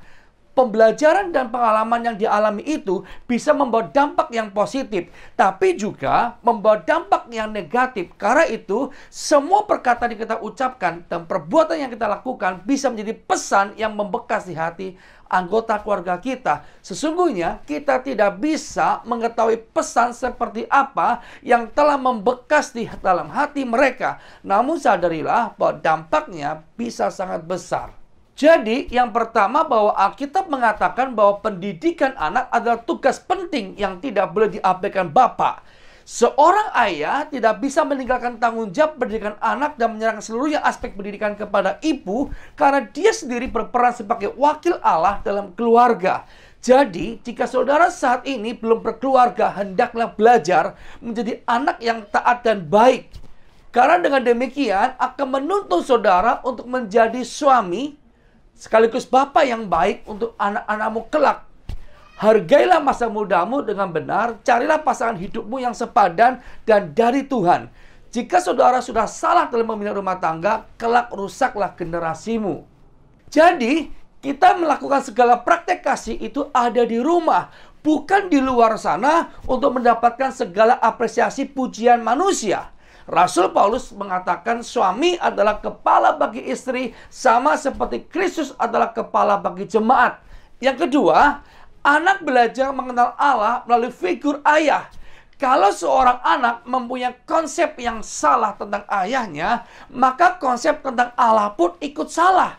Pembelajaran dan pengalaman yang dialami itu bisa membawa dampak yang positif, tapi juga membawa dampak yang negatif. Karena itu, semua perkataan yang kita ucapkan dan perbuatan yang kita lakukan bisa menjadi pesan yang membekas di hati anggota keluarga kita. Sesungguhnya kita tidak bisa mengetahui pesan seperti apa yang telah membekas di dalam hati mereka. Namun sadarilah bahwa dampaknya bisa sangat besar. Jadi yang pertama bahwa Alkitab mengatakan bahwa pendidikan anak adalah tugas penting yang tidak boleh diabaikan bapak. Seorang ayah tidak bisa meninggalkan tanggung jawab pendidikan anak dan menyerahkan seluruhnya aspek pendidikan kepada ibu karena dia sendiri berperan sebagai wakil Allah dalam keluarga. Jadi, jika saudara saat ini belum berkeluarga, hendaklah belajar menjadi anak yang taat dan baik. Karena dengan demikian akan menuntun saudara untuk menjadi suami sekaligus bapak yang baik untuk anak-anakmu kelak. Hargailah masa mudamu dengan benar, carilah pasangan hidupmu yang sepadan dan dari Tuhan. Jika saudara sudah salah dalam memilih rumah tangga, kelak rusaklah generasimu. Jadi, kita melakukan segala praktek kasih itu ada di rumah, bukan di luar sana untuk mendapatkan segala apresiasi pujian manusia. Rasul Paulus mengatakan suami adalah kepala bagi istri sama seperti Kristus adalah kepala bagi jemaat. Yang kedua, anak belajar mengenal Allah melalui figur ayah. Kalau seorang anak mempunyai konsep yang salah tentang ayahnya, maka konsep tentang Allah pun ikut salah.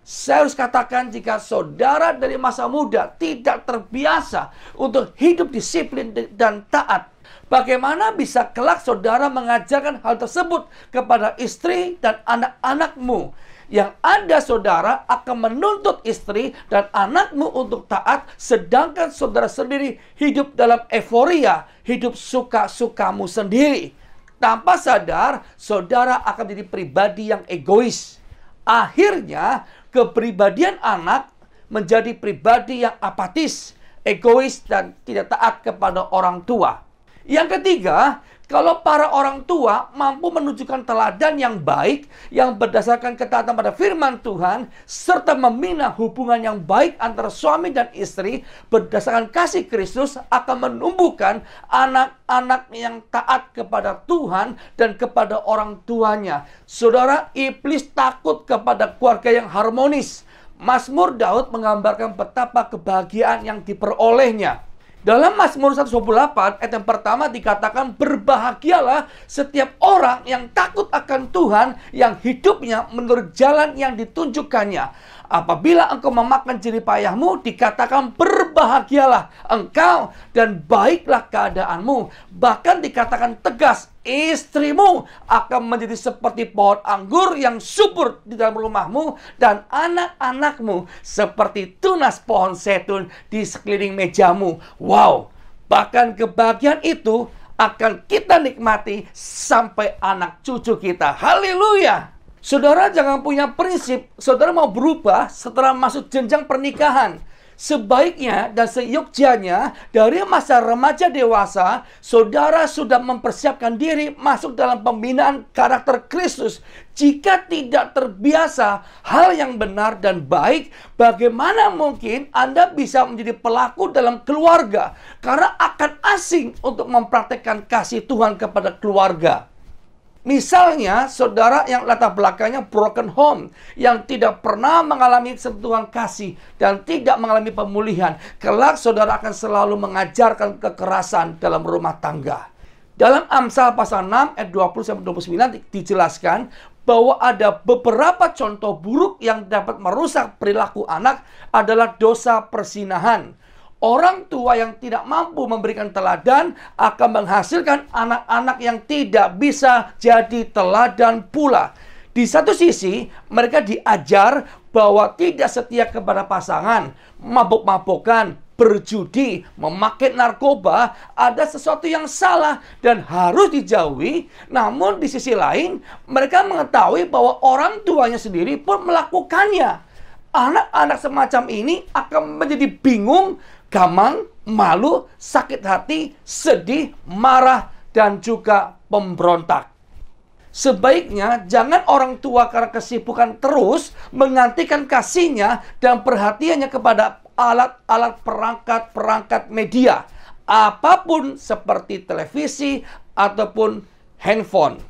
Saya harus katakan jika saudara dari masa muda tidak terbiasa untuk hidup disiplin dan taat, bagaimana bisa kelak saudara mengajarkan hal tersebut kepada istri dan anak-anakmu? Yang ada saudara akan menuntut istri dan anakmu untuk taat, sedangkan saudara sendiri hidup dalam euforia, hidup suka-sukamu sendiri. Tanpa sadar, saudara akan menjadi pribadi yang egois. Akhirnya, kepribadian anak menjadi pribadi yang apatis, egois, dan tidak taat kepada orang tua. Yang ketiga, kalau para orang tua mampu menunjukkan teladan yang baik, yang berdasarkan ketaatan pada firman Tuhan, serta membina hubungan yang baik antara suami dan istri, berdasarkan kasih Kristus, akan menumbuhkan anak-anak yang taat kepada Tuhan dan kepada orang tuanya. Saudara, iblis takut kepada keluarga yang harmonis. Mazmur Daud menggambarkan betapa kebahagiaan yang diperolehnya. Dalam Mazmur 128 ayat yang pertama dikatakan, berbahagialah setiap orang yang takut akan Tuhan, yang hidupnya menurut jalan yang ditunjukkannya. Apabila engkau memakan jerih payahmu, dikatakan berbahagialah engkau dan baiklah keadaanmu. Bahkan dikatakan tegas, istrimu akan menjadi seperti pohon anggur yang subur di dalam rumahmu, dan anak-anakmu seperti tunas pohon zaitun di sekeliling mejamu. Wow, bahkan kebahagiaan itu akan kita nikmati sampai anak cucu kita. Haleluya. Saudara jangan punya prinsip, saudara mau berubah setelah masuk jenjang pernikahan. Sebaiknya dan seyogyanya dari masa remaja dewasa, saudara sudah mempersiapkan diri masuk dalam pembinaan karakter Kristus. Jika tidak terbiasa hal yang benar dan baik, bagaimana mungkin Anda bisa menjadi pelaku dalam keluarga? Karena akan asing untuk mempraktekkan kasih Tuhan kepada keluarga. Misalnya, saudara yang latar belakangnya broken home, yang tidak pernah mengalami sentuhan kasih dan tidak mengalami pemulihan, kelak saudara akan selalu mengajarkan kekerasan dalam rumah tangga. Dalam Amsal pasal 6 ayat 20-29 dijelaskan bahwa ada beberapa contoh buruk yang dapat merusak perilaku anak adalah dosa persinahan. Orang tua yang tidak mampu memberikan teladan akan menghasilkan anak-anak yang tidak bisa jadi teladan pula. Di satu sisi, mereka diajar bahwa tidak setia kepada pasangan, mabuk-mabukan, berjudi, memakai narkoba, ada sesuatu yang salah dan harus dijauhi. Namun di sisi lain, mereka mengetahui bahwa orang tuanya sendiri pun melakukannya. Anak-anak semacam ini akan menjadi bingung, gamang, malu, sakit hati, sedih, marah, dan juga pemberontak. Sebaiknya jangan orang tua karena kesibukan terus menggantikan kasihnya dan perhatiannya kepada alat-alat perangkat media, apapun seperti televisi ataupun handphone.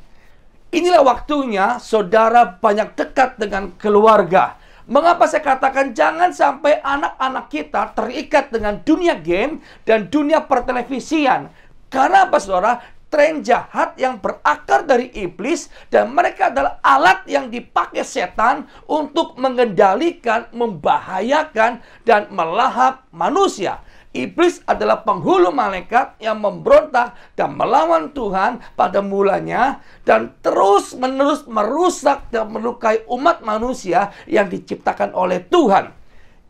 Inilah waktunya saudara banyak dekat dengan keluarga. Mengapa saya katakan jangan sampai anak-anak kita terikat dengan dunia game dan dunia pertelevisian? Karena apa, saudara? Tren jahat yang berakar dari iblis dan mereka adalah alat yang dipakai setan untuk mengendalikan, membahayakan, dan melahap manusia. Iblis adalah penghulu malaikat yang memberontak dan melawan Tuhan pada mulanya dan terus-menerus merusak dan melukai umat manusia yang diciptakan oleh Tuhan.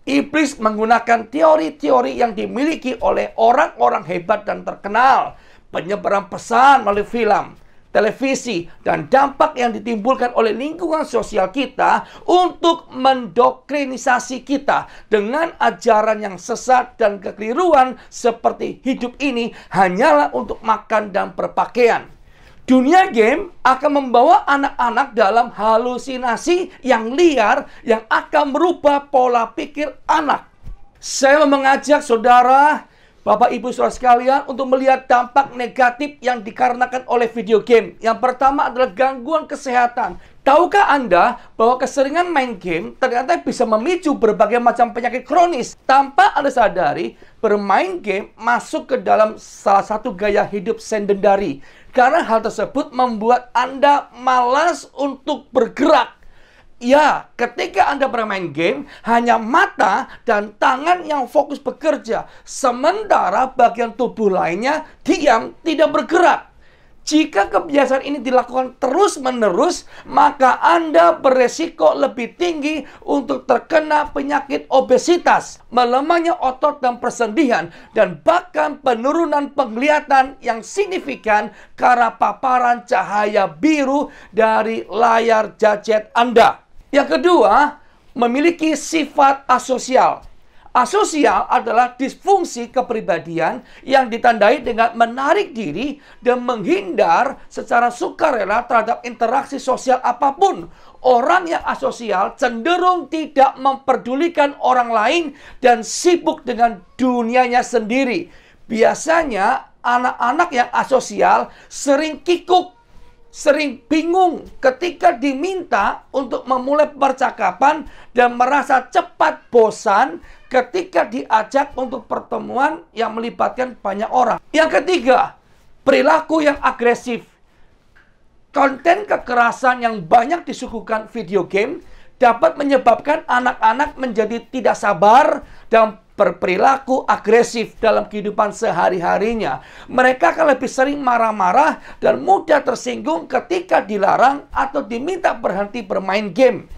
Iblis menggunakan teori-teori yang dimiliki oleh orang-orang hebat dan terkenal, penyebaran pesan melalui film, televisi, dan dampak yang ditimbulkan oleh lingkungan sosial kita untuk mendoktrinisasi kita dengan ajaran yang sesat dan kekeliruan seperti hidup ini hanyalah untuk makan dan berpakaian. Dunia game akan membawa anak-anak dalam halusinasi yang liar yang akan merubah pola pikir anak. Saya mau mengajak saudara, Bapak Ibu Saudara sekalian untuk melihat dampak negatif yang dikarenakan oleh video game. Yang pertama adalah gangguan kesehatan. Tahukah Anda bahwa keseringan main game ternyata bisa memicu berbagai macam penyakit kronis? Tanpa Anda sadari, bermain game masuk ke dalam salah satu gaya hidup sedentari. Karena hal tersebut membuat Anda malas untuk bergerak. Ya, ketika Anda bermain game, hanya mata dan tangan yang fokus bekerja, sementara bagian tubuh lainnya diam, tidak bergerak. Jika kebiasaan ini dilakukan terus-menerus, maka Anda beresiko lebih tinggi untuk terkena penyakit obesitas, melemahnya otot dan persendian, dan bahkan penurunan penglihatan yang signifikan karena paparan cahaya biru dari layar gadget Anda. Yang kedua, memiliki sifat asosial. Asosial adalah disfungsi kepribadian yang ditandai dengan menarik diri dan menghindar secara sukarela terhadap interaksi sosial apapun. Orang yang asosial cenderung tidak memperdulikan orang lain dan sibuk dengan dunianya sendiri. Biasanya anak-anak yang asosial sering kikuk, sering bingung ketika diminta untuk memulai percakapan dan merasa cepat bosan ketika diajak untuk pertemuan yang melibatkan banyak orang. Yang ketiga, perilaku yang agresif. Konten kekerasan yang banyak disuguhkan video game dapat menyebabkan anak-anak menjadi tidak sabar dan berperilaku agresif dalam kehidupan sehari-harinya. Mereka akan lebih sering marah-marah dan mudah tersinggung ketika dilarang atau diminta berhenti bermain game.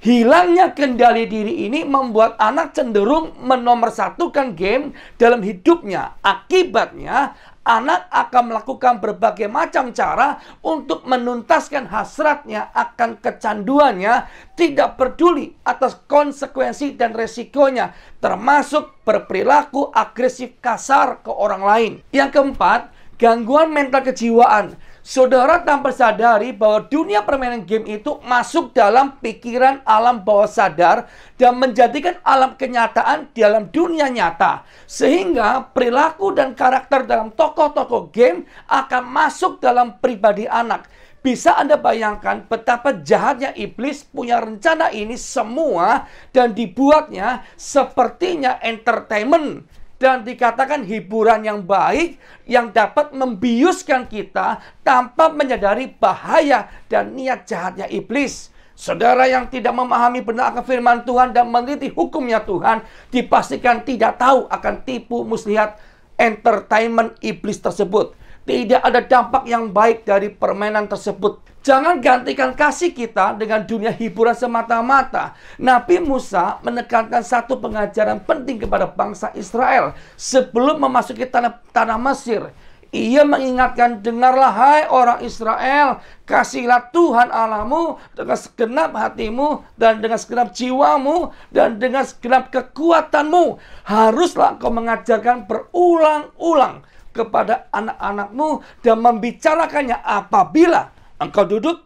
Hilangnya kendali diri ini membuat anak cenderung menomorsatukan game dalam hidupnya. Akibatnya, Anak akan melakukan berbagai macam cara untuk menuntaskan hasratnya akan kecanduannya, tidak peduli atas konsekuensi dan resikonya, termasuk berperilaku agresif kasar ke orang lain. Yang keempat, gangguan mental kejiwaan. Saudara tanpa sadari bahwa dunia permainan game itu masuk dalam pikiran alam bawah sadar dan menjadikan alam kenyataan di dalam dunia nyata. Sehingga perilaku dan karakter dalam tokoh-tokoh game akan masuk dalam pribadi anak. Bisa Anda bayangkan betapa jahatnya iblis punya rencana ini semua dan dibuatnya sepertinya entertainment. Dan dikatakan hiburan yang baik yang dapat membiuskan kita tanpa menyadari bahaya dan niat jahatnya iblis. Saudara yang tidak memahami benar akan firman Tuhan dan meneliti hukumnya Tuhan, dipastikan tidak tahu akan tipu muslihat entertainment iblis tersebut. Tidak ada dampak yang baik dari permainan tersebut. Jangan gantikan kasih kita dengan dunia hiburan semata-mata. Nabi Musa menekankan satu pengajaran penting kepada bangsa Israel sebelum memasuki tanah Mesir. Ia mengingatkan, dengarlah hai orang Israel, kasihlah Tuhan Allahmu dengan segenap hatimu dan dengan segenap jiwamu dan dengan segenap kekuatanmu. Haruslah engkau mengajarkan berulang-ulang kepada anak-anakmu dan membicarakannya apabila engkau duduk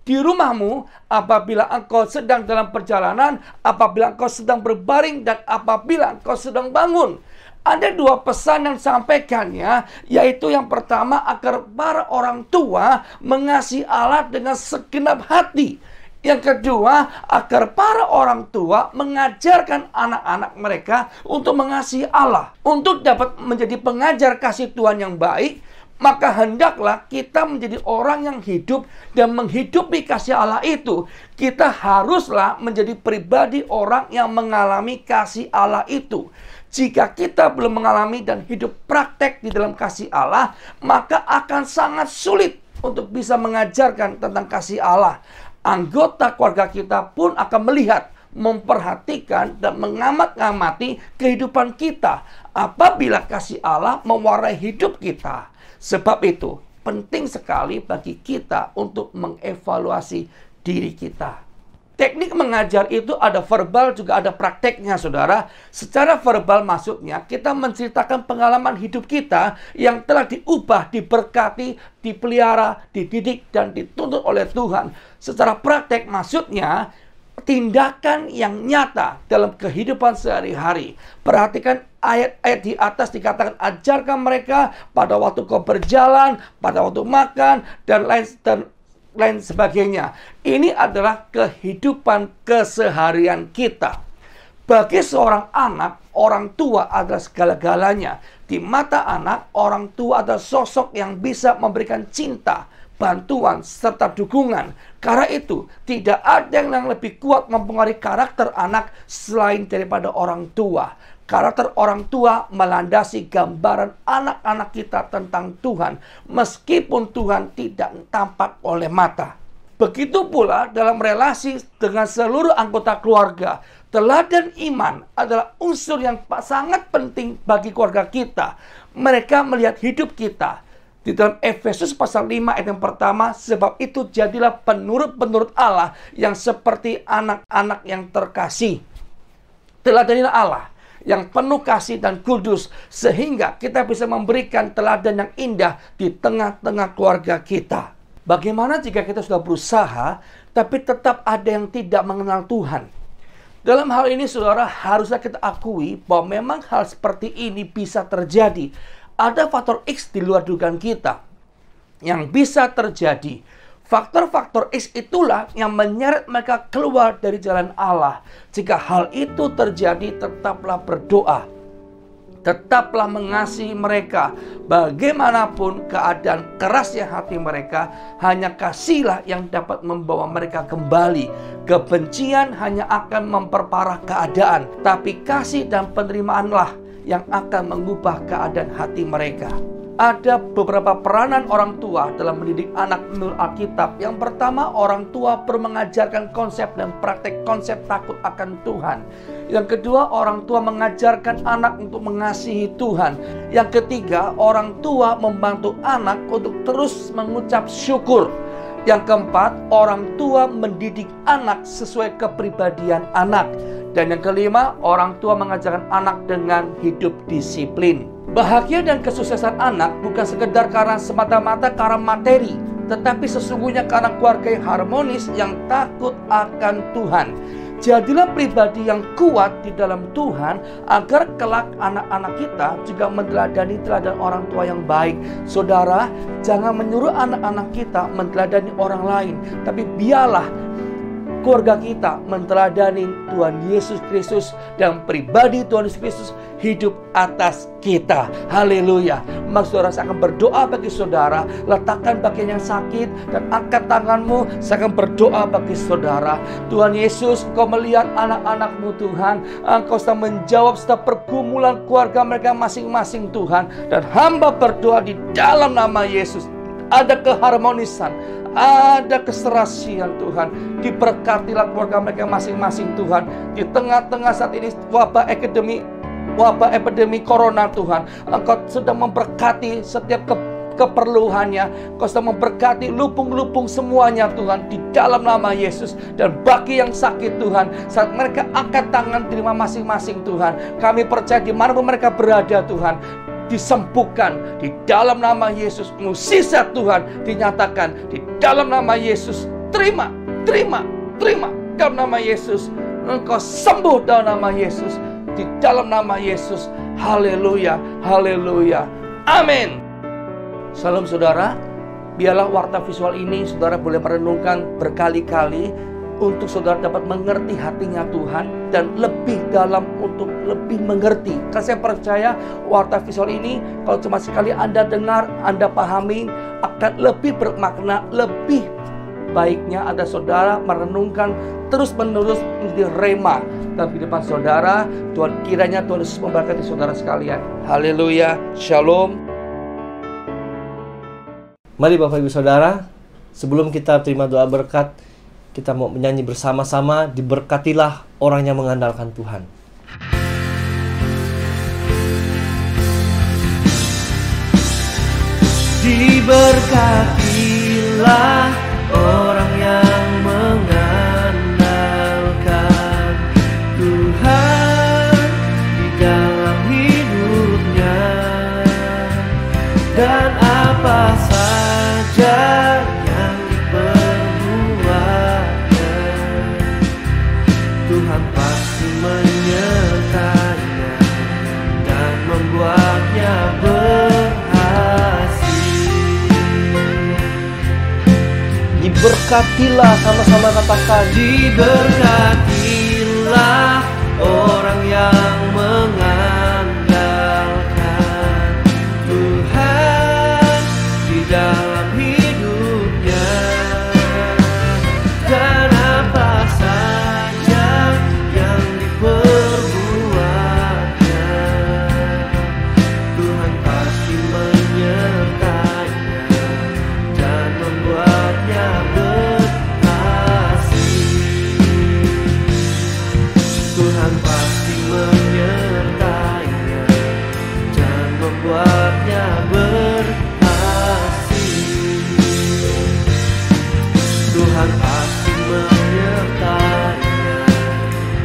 di rumahmu, apabila engkau sedang dalam perjalanan, apabila engkau sedang berbaring, dan apabila engkau sedang bangun. Ada dua pesan yang disampaikannya, yaitu yang pertama agar para orang tua mengasihi Allah dengan segenap hati. Yang kedua, agar para orang tua mengajarkan anak-anak mereka untuk mengasihi Allah. Untuk dapat menjadi pengajar kasih Tuhan yang baik, maka hendaklah kita menjadi orang yang hidup dan menghidupi kasih Allah itu. Kita haruslah menjadi pribadi orang yang mengalami kasih Allah itu. Jika kita belum mengalami dan hidup praktek di dalam kasih Allah, maka akan sangat sulit untuk bisa mengajarkan tentang kasih Allah. Anggota keluarga kita pun akan melihat, memperhatikan, dan mengamat-ngamati kehidupan kita apabila kasih Allah mewarnai hidup kita. Sebab itu, penting sekali bagi kita untuk mengevaluasi diri kita. Teknik mengajar itu ada verbal juga ada prakteknya, saudara. Secara verbal maksudnya kita menceritakan pengalaman hidup kita yang telah diubah, diberkati, dipelihara, dididik, dan dituntut oleh Tuhan. Secara praktek maksudnya tindakan yang nyata dalam kehidupan sehari-hari. Perhatikan ayat-ayat di atas dikatakan, ajarkan mereka pada waktu kau berjalan, pada waktu makan, dan lain sebagainya. Ini adalah kehidupan keseharian kita. Bagi seorang anak, orang tua adalah segala-galanya. Di mata anak, orang tua adalah sosok yang bisa memberikan cinta, bantuan, serta dukungan. Karena itu, tidak ada yang lebih kuat mempengaruhi karakter anak selain daripada orang tua. Karakter orang tua melandasi gambaran anak-anak kita tentang Tuhan, meskipun Tuhan tidak tampak oleh mata. Begitu pula dalam relasi dengan seluruh anggota keluarga. Teladan iman adalah unsur yang sangat penting bagi keluarga kita. Mereka melihat hidup kita. Di dalam Efesus pasal 5 ayat yang pertama, sebab itu jadilah penurut-penurut Allah yang seperti anak-anak yang terkasih. Teladanilah Allah yang penuh kasih dan kudus, sehingga kita bisa memberikan teladan yang indah di tengah-tengah keluarga kita. Bagaimana jika kita sudah berusaha, tapi tetap ada yang tidak mengenal Tuhan? Dalam hal ini, saudara, harusnya kita akui bahwa memang hal seperti ini bisa terjadi. Ada faktor X di luar dugaan kita yang bisa terjadi. Faktor-faktor X itulah yang menyeret mereka keluar dari jalan Allah. Jika hal itu terjadi, tetaplah berdoa. Tetaplah mengasihi mereka. Bagaimanapun keadaan kerasnya hati mereka, hanya kasihlah yang dapat membawa mereka kembali. Kebencian hanya akan memperparah keadaan, tapi kasih dan penerimaanlah yang akan mengubah keadaan hati mereka. Ada beberapa peranan orang tua dalam mendidik anak menurut Alkitab. Yang pertama, orang tua perlu mengajarkan konsep dan praktek konsep takut akan Tuhan. Yang kedua, orang tua mengajarkan anak untuk mengasihi Tuhan. Yang ketiga, orang tua membantu anak untuk terus mengucap syukur. Yang keempat, orang tua mendidik anak sesuai kepribadian anak. Dan yang kelima, orang tua mengajarkan anak dengan hidup disiplin. Bahagia dan kesuksesan anak bukan sekedar karena semata-mata karena materi, tetapi sesungguhnya karena keluarga yang harmonis yang takut akan Tuhan. Jadilah pribadi yang kuat di dalam Tuhan, agar kelak anak-anak kita juga meneladani teladan orang tua yang baik. Saudara, jangan menyuruh anak-anak kita meneladani orang lain, tapi biarlah keluarga kita meneladani Tuhan Yesus Kristus, dan pribadi Tuhan Yesus Kristus hidup atas kita. Haleluya. Maka saudara, saya akan berdoa bagi saudara. Letakkan bagian yang sakit dan angkat tanganmu. Saya akan berdoa bagi saudara. Tuhan Yesus, Engkau melihat anak-anak-Mu Tuhan. Engkau sedang menjawab setiap pergumulan keluarga mereka masing-masing Tuhan. Dan hamba berdoa di dalam nama Yesus, ada keharmonisan, ada keserasian Tuhan. Diberkatilah keluarga mereka masing-masing Tuhan. Di tengah-tengah saat ini wabah epidemi corona Tuhan, Engkau sedang memberkati setiap keperluannya. Engkau sedang memberkati lupung-lupung semuanya Tuhan, di dalam nama Yesus. Dan bagi yang sakit Tuhan, saat mereka angkat tangan terima masing-masing Tuhan, kami percaya di mana mereka berada Tuhan, disembuhkan di dalam nama Yesus. Mukjizat Tuhan dinyatakan di dalam nama Yesus. Terima dalam nama Yesus. Engkau sembuh dalam nama Yesus, di dalam nama Yesus. Haleluya, haleluya, amin. Salam saudara. Biarlah warta visual ini saudara boleh merenungkan berkali-kali, untuk saudara dapat mengerti hatinya Tuhan dan lebih dalam untuk lebih mengerti. Karena saya percaya warta visual ini kalau cuma sekali Anda dengar, Anda pahami, akan lebih bermakna. Lebih baiknya ada saudara merenungkan terus-menerus menjadi rema dalam kehidupan saudara. Tuhan, kiranya Tuhan Yesus memberkati saudara sekalian. Haleluya, shalom. Mari Bapak Ibu Saudara, sebelum kita terima doa berkat, kita mau menyanyi bersama-sama, diberkatilah orang yang mengandalkan Tuhan. Diberkatilah orang yang mengandalkan Tuhan di dalam hidupnya, dan apa saja yang diperbuatnya, Tuhan pasti menyertainya dan membuatnya berhasil. Diberkatilah, sama-sama katakan. Diberkatilah orang yang mengandalkan Tuhan di dalam hidupnya, dan apa saja yang diperbuatnya, Tuhan pasti menyertainya dan membuatnya berhasil. Tuhan pasti menyertainya dan membuatnya berhasil. Tuhan pasti menyertainya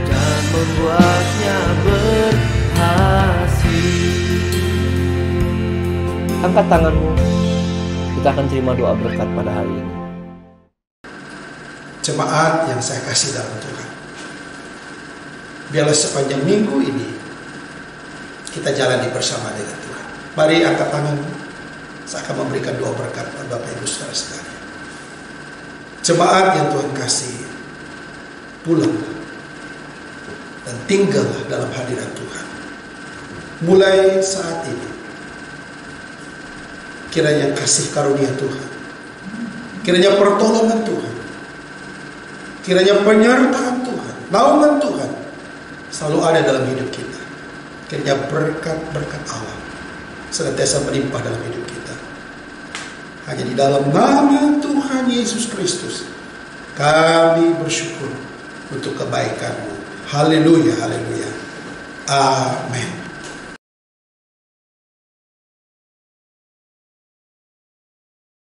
dan membuatnya berhasil. Angkat tanganmu. Kita akan terima doa berkat pada hari ini. Jemaat yang saya kasih dalam Tuhan, biarlah sepanjang minggu ini kita jalani bersama dengan Tuhan. Mari angkat tangan. Saya akan memberikan doa berkat buat Bapak Ibu Saudara sekalian. Jemaat yang Tuhan kasih, pulang dan tinggal dalam hadirat Tuhan. Mulai saat ini, kiranya kasih karunia Tuhan, kiranya pertolongan Tuhan, kiranya penyertaan Tuhan, naungan Tuhan selalu ada dalam hidup kita. Kiranya berkat-berkat Allah senantiasa melimpah dalam hidup kita. Hanya di dalam nama Tuhan Yesus Kristus kami bersyukur untuk kebaikan-Mu. Haleluya, haleluya. Amin.